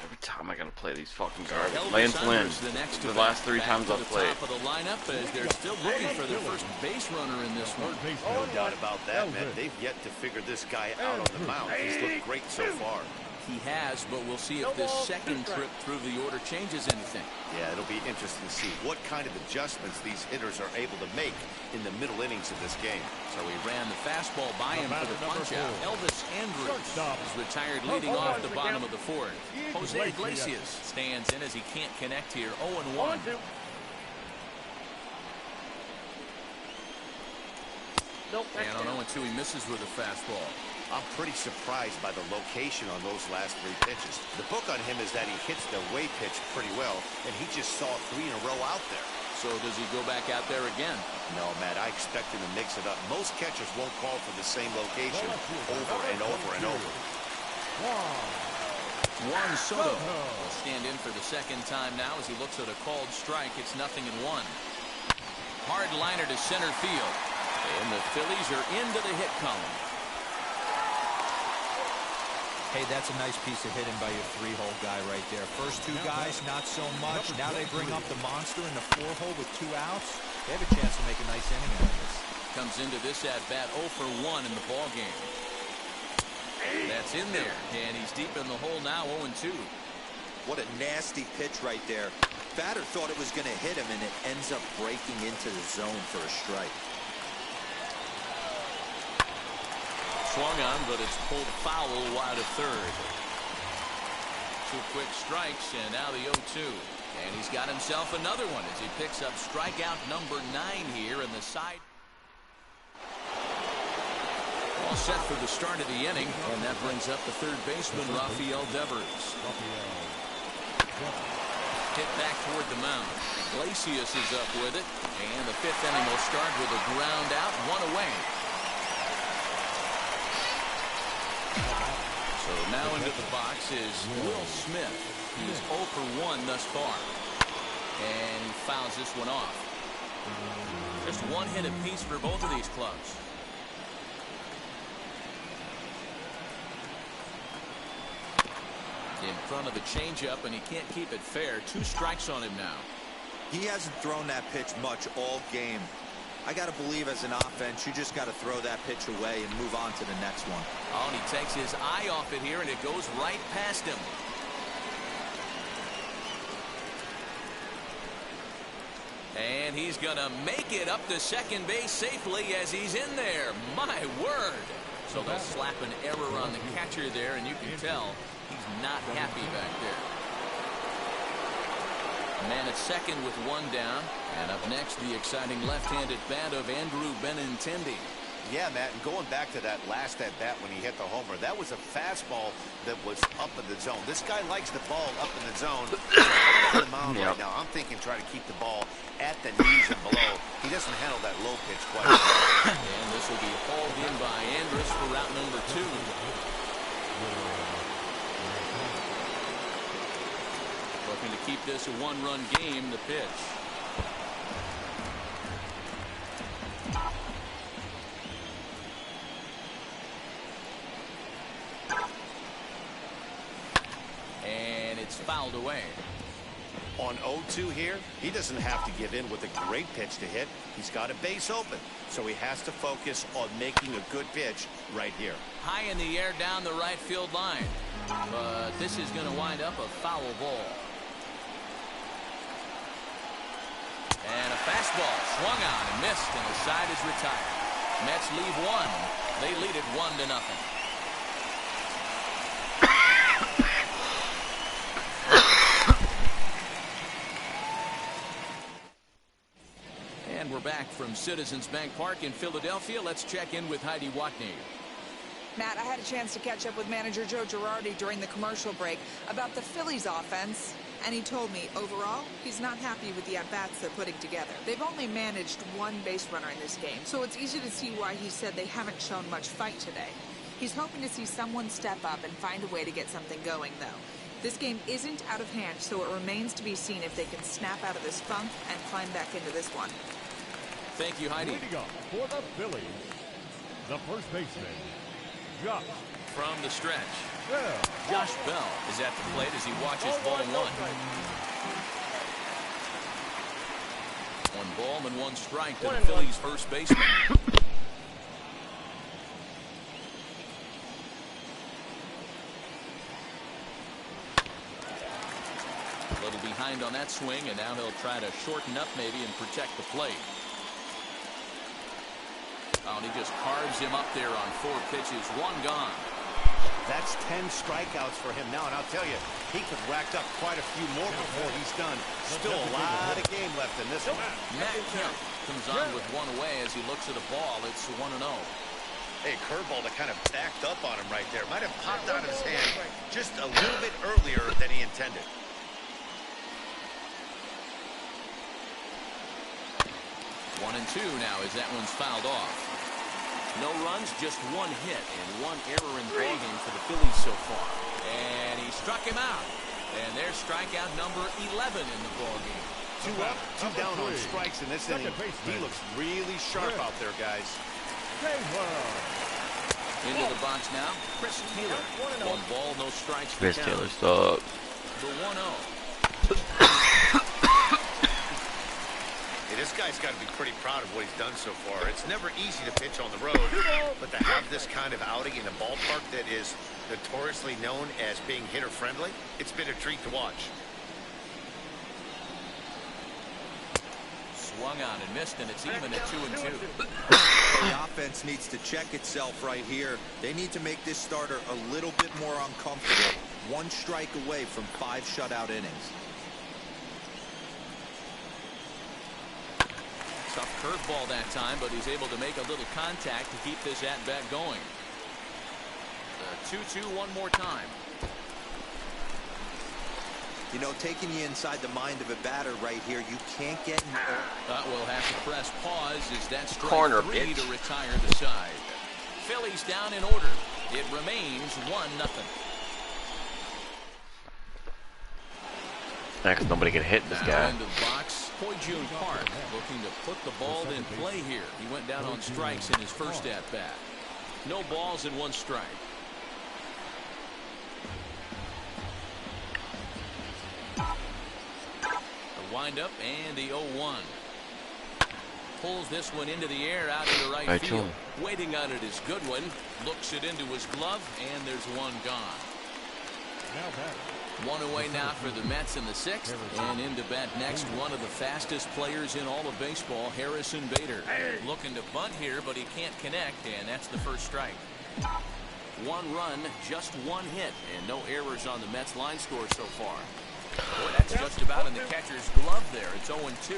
Every time I gotta play these fucking garbage. Elvis Lance Lynn. Saunders, The last 3 times I've played. Top of the lineup as they're still looking for their first base runner in this one. No doubt about that, man. They've yet to figure this guy out on the mound. He's looked great so far. He has, but we'll see if this second trip through the order changes anything. Yeah, it'll be interesting to see what kind of adjustments these hitters are able to make in the middle innings of this game. So he ran the fastball by him for the punch-out. Elvis Andrus is retired leading off the bottom of the fourth. Jose Iglesias stands in as he can't connect here. 0-1. And on 0-2, he misses with a fastball. I'm pretty surprised by the location on those last 3 pitches. The book on him is that he hits the away pitch pretty well, and he just saw 3 in a row out there. So does he go back out there again? No, Matt, I expect him to mix it up. Most catchers won't call for the same location over and over and over. Juan Soto will stand in for the second time now as he looks at a called strike. It's 0-1. Hard liner to center field. And the Phillies are into the hit column. Hey, that's a nice piece of hitting by your 3-hole guy right there. First 2 guys, not so much. Now they bring up the monster in the 4-hole with 2 outs. They have a chance to make a nice inning out of this. Comes into this at-bat 0 for 1 in the ball game. That's in there, and he's deep in the hole now, 0-2. What a nasty pitch right there. Batter thought it was going to hit him, and it ends up breaking into the zone for a strike. Swung on, but it's pulled foul wide of third. 2 quick strikes, and now the 0-2. And he's got himself another one as he picks up strikeout number 9 here in the side. All set for the start of the inning, and that brings up the third baseman, Rafael Devers. Hit back toward the mound. Iglesias is up with it, and the 5th inning will start with a ground out, 1 away. So now into the box is Will Smith. He's 0 for 1 thus far, and he fouls this one off. Just 1 hit apiece for both of these clubs. In front of the changeup, and he can't keep it fair. 2 strikes on him now. He hasn't thrown that pitch much all game. I got to believe as an offense, you just got to throw that pitch away and move on to the next one. Oh, and he takes his eye off it here, and it goes right past him. And he's going to make it up to second base safely as he's in there. My word. So they'll slap an error on the catcher there, and you can tell he's not happy back there. Man at second with 1 down. And up next, the exciting left-handed bat of Andrew Benintendi. Yeah, Matt, and going back to that last at-bat when he hit the homer, that was a fastball that was up in the zone. This guy likes the ball up in the zone. On the mound right now, I'm thinking try to keep the ball at the knees and below. He doesn't handle that low pitch quite well. And this will be hauled in by Andrus for route number 2. Looking to keep this a 1-run game, the pitch. And it's fouled away. On 0-2 here, he doesn't have to give in with a great pitch to hit. He's got a base open, so he has to focus on making a good pitch right here. High in the air down the right field line. But this is going to wind up a foul ball. And a fastball swung on and missed, and the side is retired. Mets leave 1. They lead it 1-0. And we're back from Citizens Bank Park in Philadelphia. Let's check in with Heidi Watney. Matt, I had a chance to catch up with manager Joe Girardi during the commercial break about the Phillies offense, and he told me overall he's not happy with the at-bats they're putting together. They've only managed 1 base runner in this game, so it's easy to see why he said they haven't shown much fight today. He's hoping to see someone step up and find a way to get something going, though. This game isn't out of hand, so it remains to be seen if they can snap out of this funk and climb back into this one. Thank you, Heidi. Leading off for the Phillies, the first baseman, Josh. From the stretch, Bell. Josh Bell is at the plate as he watches ball 1. 1 ball and 1 strike to the Phillies' first baseman. A little behind on that swing, and now he'll try to shorten up maybe and protect the plate. Oh, and he just carves him up there on 4 pitches. 1 gone. That's 10 strikeouts for him now, and I'll tell you, he could rack up quite a few more before he's done. Still a lot of game left in this one. Matt Kemp comes on with 1 away as he looks at a ball. It's 1-0. Hey, curveball that kind of backed up on him right there. Might have popped out of his hand just a little bit earlier than he intended. One and 2 now as that one's fouled off. No runs, just 1 hit and 1 error in the ballgame for the Phillies so far. And he struck him out. And there's strikeout number 11 in the ballgame. 2 up, 2 down on strikes in this inning. He looks really sharp out there, guys. Into the box now, Chris Taylor. 1 ball, no strikes. Chris Taylor, stop. The 1-0. This guy's got to be pretty proud of what he's done so far. It's never easy to pitch on the road, but to have this kind of outing in a ballpark that is notoriously known as being hitter-friendly, it's been a treat to watch. Swung on and missed, and it's even at 2-2. The offense needs to check itself right here. They need to make this starter a little bit more uncomfortable. 1 strike away from 5 shutout innings. Tough curveball that time, but he's able to make a little contact to keep this at-bat going. The 2-2 one more time. You know, taking you inside the mind of a batter right here, you can't get in. We'll have to press pause as that strike Corner 3 pitch to retire the side. Phillies down in order. It remains 1-0. Next, nobody can hit this guy. Into the box, Jun Park looking to put the ball in play here. He went down on strikes in his first at-bat. No balls and 1 strike. The windup and the 0-1. Pulls this one into the air out into right field. Waiting on it is Goodwin. Looks it into his glove, and there's 1 gone. 1 away now for the Mets in the 6th. And into bat next, one of the fastest players in all of baseball, Harrison Bader. Looking to bunt here, but he can't connect, and that's the first strike. 1 run, just 1 hit, and no errors on the Mets line score so far. Boy, that's just about in the catcher's glove there. It's 0-2.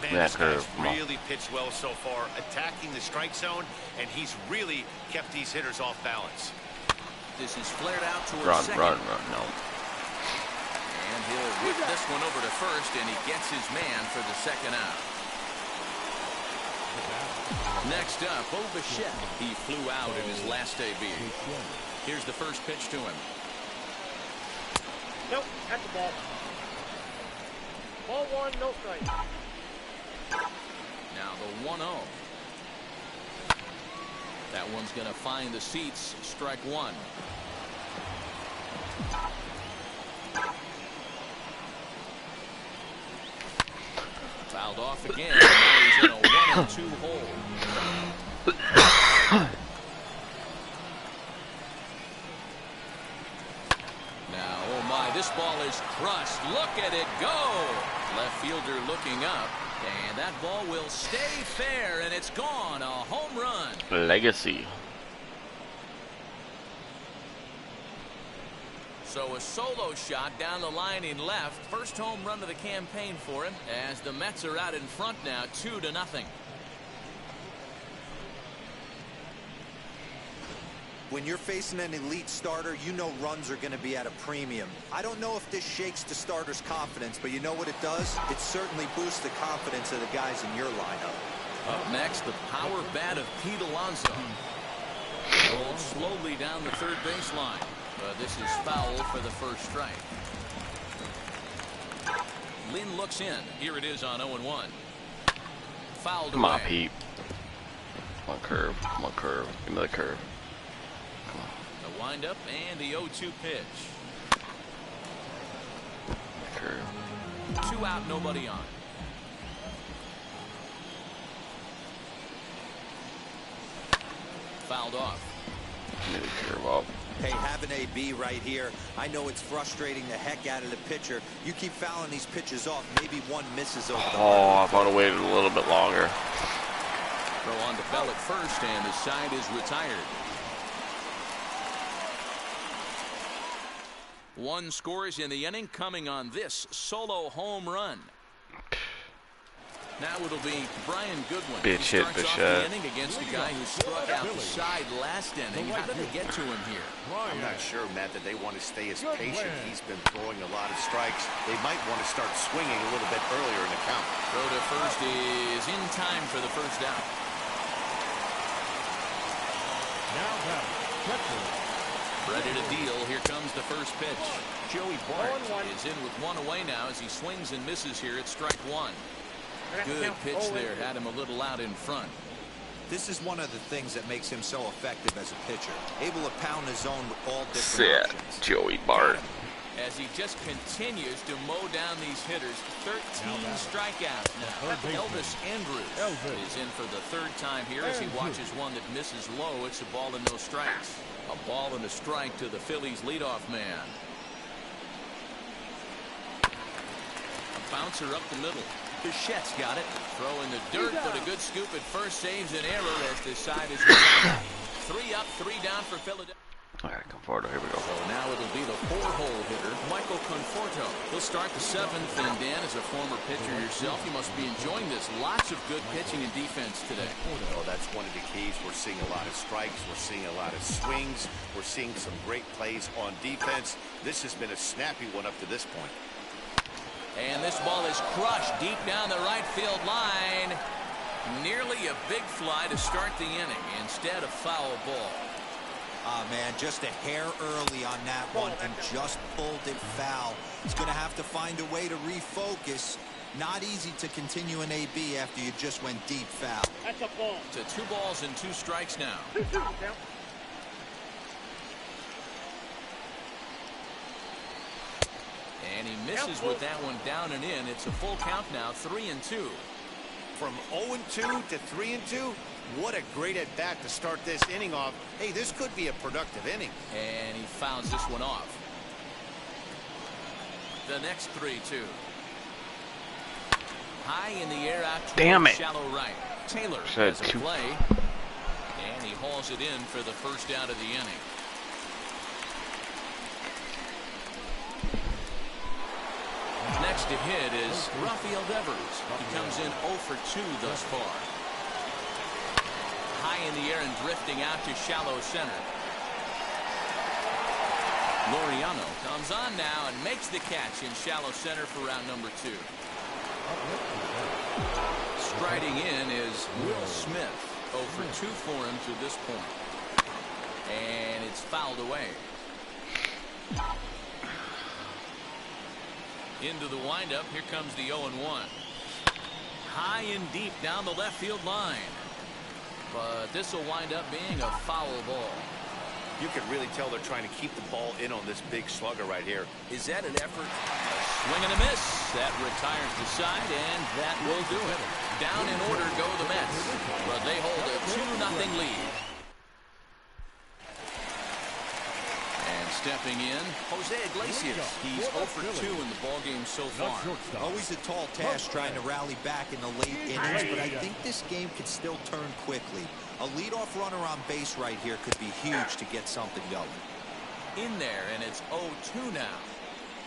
Man, this guy's really pitched well so far, attacking the strike zone, and he's really kept these hitters off balance. This is flared out towards second. Run, no. And he'll whip this one over to first, and he gets his man for the second out. Next up, Bo Bichette. He flew out in his last AB. Here's the first pitch to him. Nope, that's the ball. Ball 1, no strike. Now the 1-0. That one's going to find the seats. Strike 1. Fouled off again. Now he's in a 1-2 hole. Now, oh my, this ball is crushed. Look at it go. Left fielder looking up. And that ball will stay fair, and it's gone. A home run. Legacy. So a solo shot down the line in left. First home run of the campaign for him, as the Mets are out in front now, 2-0. When you're facing an elite starter, you know runs are going to be at a premium. I don't know if this shakes the starter's confidence, but you know what it does? It certainly boosts the confidence of the guys in your lineup. Up next, the power bat of Pete Alonso. Rolled slowly down the third baseline. This is foul for the first strike. Lynn looks in. Here it is on 0-1. Fouled Come on, away. Pete. Come on, curve. Come on, curve. Give me the curve. The windup and the 0-2 pitch. Curve. 2 out, nobody on. Fouled off. Give me the curve up. Hey, have an AB right here. I know it's frustrating the heck out of the pitcher. You keep fouling these pitches off, maybe one misses over the Oh, I thought I waited a little bit longer. Throw on to Bell at first, and the side is retired. 1 scores in the inning, coming on this solo home run. Now it'll be Brian Goodwin. Bitch he hit starts off Bichette. the inning against a guy who struck out the side last inning. How did they get to him here? I'm not sure, Matt, that they want to stay as patient. He's been throwing a lot of strikes. They might want to start swinging a little bit earlier in the count. Throw to first is in time for the first out. Now batter, Ready to deal. Here comes the first pitch. Joey Bart is in with 1 away now as he swings and misses here at strike 1. Good pitch there. Had him a little out in front. This is one of the things that makes him so effective as a pitcher. Able to pound the zone with all different options. Joey Bart. As he just continues to mow down these hitters. 13 strikeouts now. Elvis Andrews is in for the 3rd time here as he watches one that misses low. It's a ball and no strikes. A ball and a strike to the Phillies leadoff man. A bouncer up the middle. Bichette's got it. Throw in the dirt, but a good scoop at first saves an error as this side is retired. 3 up, 3 down for Philadelphia. All right, come forward. Here we go. So now it'll be the four-hole hitter, Michael Conforto. He'll start the seventh, and Dan, as a former pitcher yourself, you must be enjoying this. Lots of good pitching and defense today. Oh, that's one of the keys. We're seeing a lot of strikes. We're seeing a lot of swings. We're seeing some great plays on defense. This has been a snappy one up to this point. And this ball is crushed deep down the right field line. Nearly a big fly to start the inning instead of foul ball. Man, just a hair early on that one and just pulled it foul. He's going to have to find a way to refocus. Not easy to continue an AB after you just went deep foul. That's a ball. It's 2 balls and 2 strikes now. And he misses with that one down and in. It's a full count now, 3-2. From 0-2 to 3-2. What a great at-bat to start this inning off. Hey, this could be a productive inning. And he fouls this one off. The next 3-2. High in the air out towards shallow right. Taylor has a play. And he hauls it in for the first out of the inning. Next to hit is Rafael Devers. He comes in 0 for 2 thus far. High in the air and drifting out to shallow center. Laureano comes on now and makes the catch in shallow center for round number 2. Striding in is Will Smith. 0 for 2 for him to this point. And it's fouled away. Into the windup. Here comes the 0-1. High and deep down the left field line. But this will wind up being a foul ball. You can really tell they're trying to keep the ball in on this big slugger right here. Is that an effort? A swing and a miss. That retires the side, and that will do it. Down in order go the Mets. But they hold a 2-0 lead. And stepping in, Jose Iglesias. He's 0 for 2 in the ballgame so far. Always a tall task trying to rally back in the late innings, but I think this game could still turn quickly. A leadoff runner on base right here could be huge to get something going. In there, and it's 0-2 now.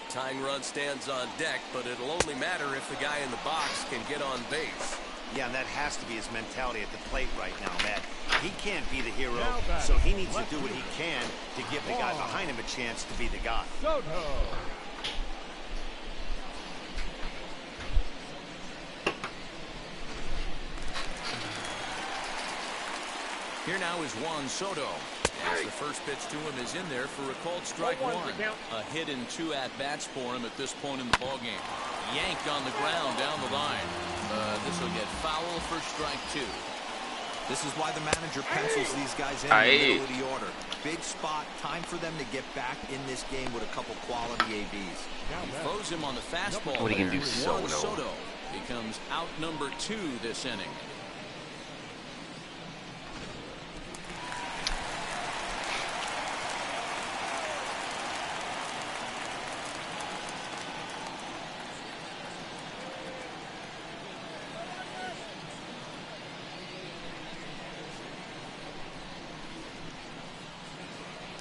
Tying run stands on deck, but it'll only matter if the guy in the box can get on base. Yeah, and that has to be his mentality at the plate right now, Matt. He can't be the hero, so he needs to do what he can to give the guy behind him a chance to be the guy. Here now is Juan Soto. As the first pitch to him is in there for a called strike 1. A hit in 2 at-bats for him at this point in the ballgame. Yanked on the ground down the line. This will get foul for strike 2. This is why the manager pencils these guys in the middle of the order. Big spot. Time for them to get back in this game with a couple quality ABs. He throws him on the fastball. What are you going to do, Juan Soto becomes out number 2 this inning.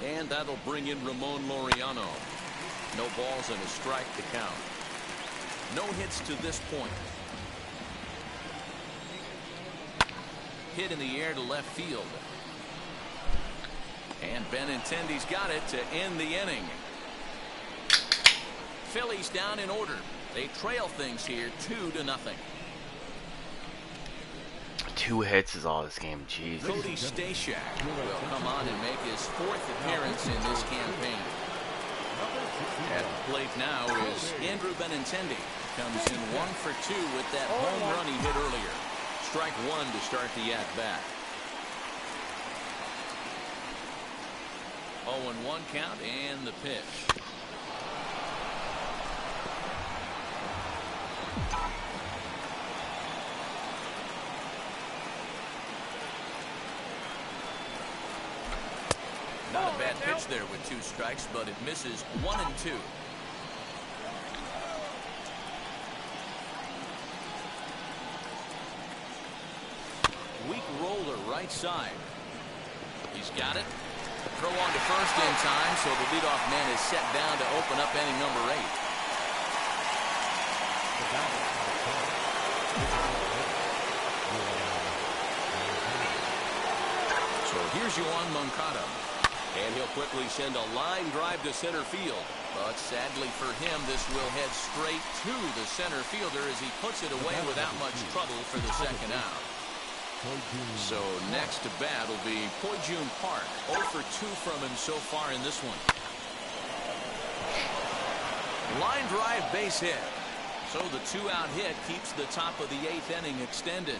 And that'll bring in Ramon Laureano. No balls and a strike to count. No hits to this point. Hit in the air to left field. And Benintendi's got it to end the inning. Phillies down in order. They trail things here 2-0. 2 hits is all this game. Jeez. Cody Stashak will come on and make his 4th appearance in this campaign. At the plate now is Andrew Benintendi. Comes in 1 for 2 with that home run he hit earlier. Strike 1 to start the at-bat. 0-1 count and the pitch. Not a bad pitch there with 2 strikes, but it misses 1 and 2. Weak roller right side. He's got it. Throw on to first in time, so the leadoff man is set down to open up inning number 8. So here's Yoan Moncada. And he'll quickly send a line drive to center field. But sadly for him, this will head straight to the center fielder as he puts it away without much trouble for the second out. So next to bat will be Poijun Park. 0 for 2 from him so far in this one. Line drive, base hit. So the 2-out hit keeps the top of the 8th inning extended.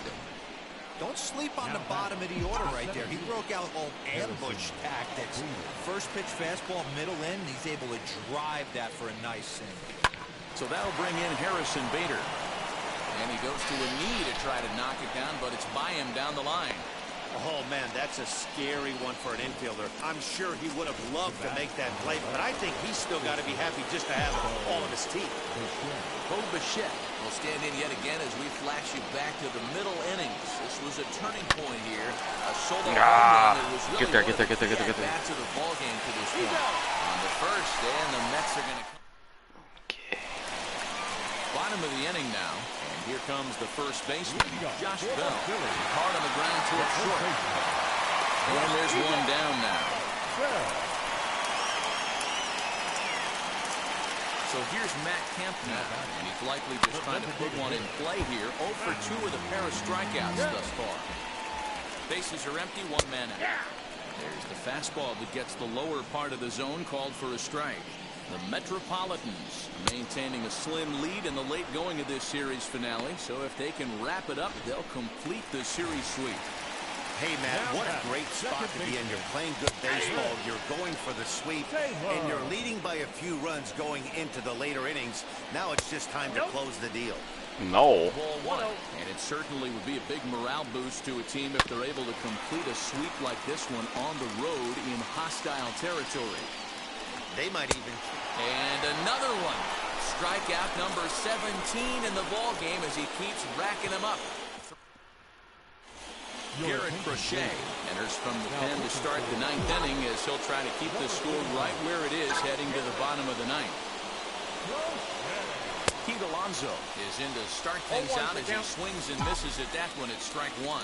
Don't sleep on the bottom of the order right there. He broke out all ambush tactics. First pitch fastball, middle in. He's able to drive that for a nice sing. So that'll bring in Harrison Bader. And he goes to a knee to try to knock it down, but it's by him down the line. Oh, man, that's a scary one for an infielder. I'm sure he would have loved to make that play, but I think he's still got to be happy just to have all of his teeth. Bo Bichette will stand in yet again as we flash you back to the middle innings. This was a turning point here. A solo home run that was really get there. back to the ball game to this point. On the first, and the Mets are going to come. Bottom of the inning now. Here comes the first baseman, Josh Bell. Hard on the ground to a short. And there's one down now. So here's Matt Kemp now, and he's likely just trying to put one in play here. 0 for 2 with a pair of strikeouts thus far. Bases are empty, 1 man out. There's the fastball that gets the lower part of the zone, called for a strike. The Metropolitans maintaining a slim lead in the late going of this series finale. So if they can wrap it up, they'll complete the series sweep. Hey, Matt, what a great spot to be in. You're playing good baseball. You're going for the sweep, and you're leading by a few runs going into the later innings. Now it's just time to close the deal. No. Ball 1. And it certainly would be a big morale boost to a team if they're able to complete a sweep like this one on the road in hostile territory. They might even. And another one. Strikeout number 17 in the ball game as he keeps racking them up. Garrett Crochet enters from the pen to start the 9th inning as he'll try to keep this score right where it is heading to the bottom of the 9th. Pete Alonso is in to start things out as he swings and misses at that one at strike 1.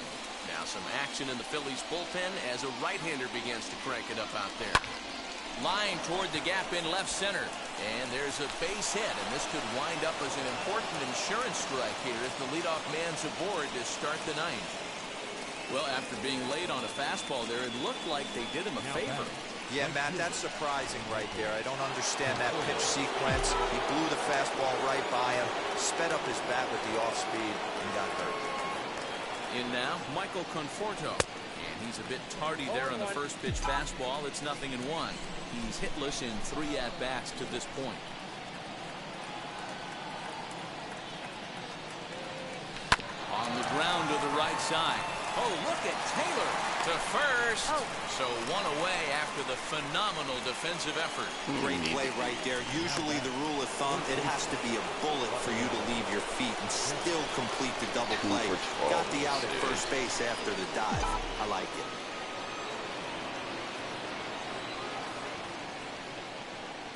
Now some action in the Phillies bullpen as a right-hander begins to crank it up out there. Line toward the gap in left center. And there's a base hit, and this could wind up as an important insurance strike here if the leadoff man's aboard to start the 9th. Well, after being late on a fastball there, it looked like they did him a favor. Yeah, Matt, that's surprising right there. I don't understand that pitch sequence. He blew the fastball right by him, sped up his bat with the off speed, and got hurt. In now, Michael Conforto. And he's a bit tardy there on the first pitch fastball. It's 0-1. He's hitless in 3 at-bats to this point. On the ground to the right side. Oh, look at Taylor to first. So 1 away after the phenomenal defensive effort. Great play right there. Usually the rule of thumb, it has to be a bullet for you to leave your feet and still complete the double play. Got the out at first base after the dive. I like it.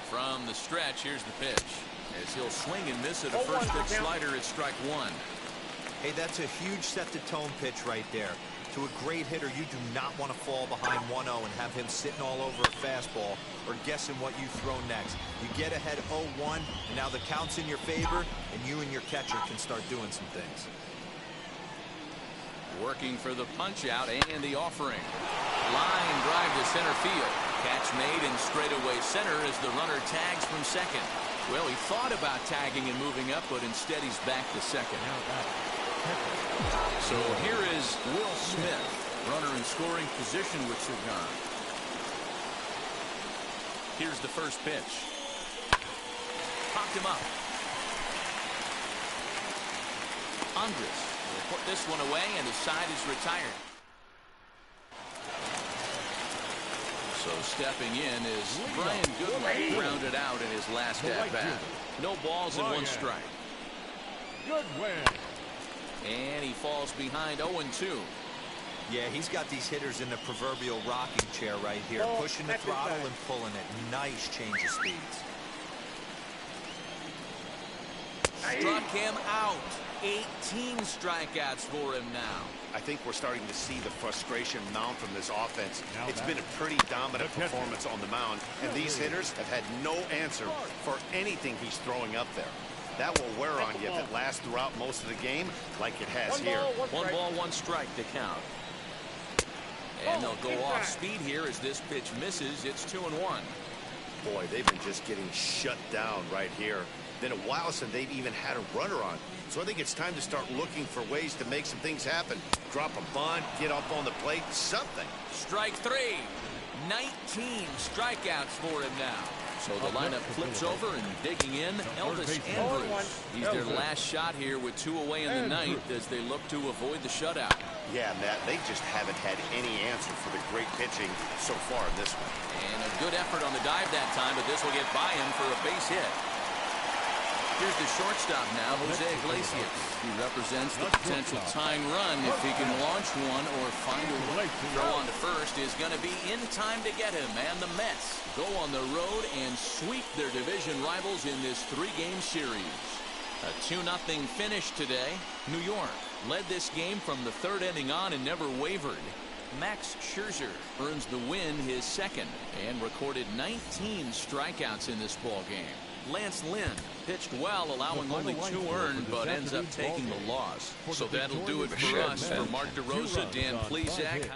From the stretch, here's the pitch. As he'll swing and miss at a first pitch slider at strike 1. Hey, that's a huge set-the-tone pitch right there. To a great hitter, you do not want to fall behind 1-0 and have him sitting all over a fastball or guessing what you throw next. You get ahead 0-1, and now the count's in your favor, and you and your catcher can start doing some things. Working for the punch-out and the offering. Line drive to center field. Catch made in straightaway center as the runner tags from second. Well, he thought about tagging and moving up, but instead he's back to second. So here is Will Smith, runner in scoring position with Cigar. Here's the first pitch. Popped him up. Andres will put this one away, and his side is retired. So stepping in is Brian Goodwin, grounded out in his last at-bat. No balls and 1 strike. Goodwin. And he falls behind 0-2. Yeah, he's got these hitters in the proverbial rocking chair right here, pushing the throttle and pulling it. Nice change of speeds. Struck him out. 18 strikeouts for him now. I think we're starting to see the frustration mount from this offense. It's been a pretty dominant performance on the mound, and these hitters have had no answer for anything he's throwing up there. That will wear on you if it lasts throughout most of the game like it has here. 1 ball, 1 strike to count. And they'll go off speed here as this pitch misses. It's 2-1. Boy, they've been just getting shut down right here. Been a while since they've even had a runner on. So I think it's time to start looking for ways to make some things happen. Drop a bunt, get up on the plate, something. Strike 3. 19 strikeouts for him now. So the lineup flips over and digging in, Elvis Andrus. He's their last shot here with 2 away in the ninth as they look to avoid the shutout. Yeah, Matt, they just haven't had any answer for the great pitching so far in this one. And a good effort on the dive that time, but this will get by him for a base hit. Here's the shortstop now, Jose Iglesias. He represents the potential tying run if he can launch one or find a way. Throw on to first is going to be in time to get him, and the Mets go on the road and sweep their division rivals in this 3-game series. A 2-0 finish today. New York led this game from the 3rd inning on and never wavered. Max Scherzer earns the win, his 2nd, and recorded 19 strikeouts in this ball game. Lance Lynn pitched well, allowing only 2 earned, but ends up taking the loss. So that'll do it for us. For Mark DeRosa, Dan Plesac.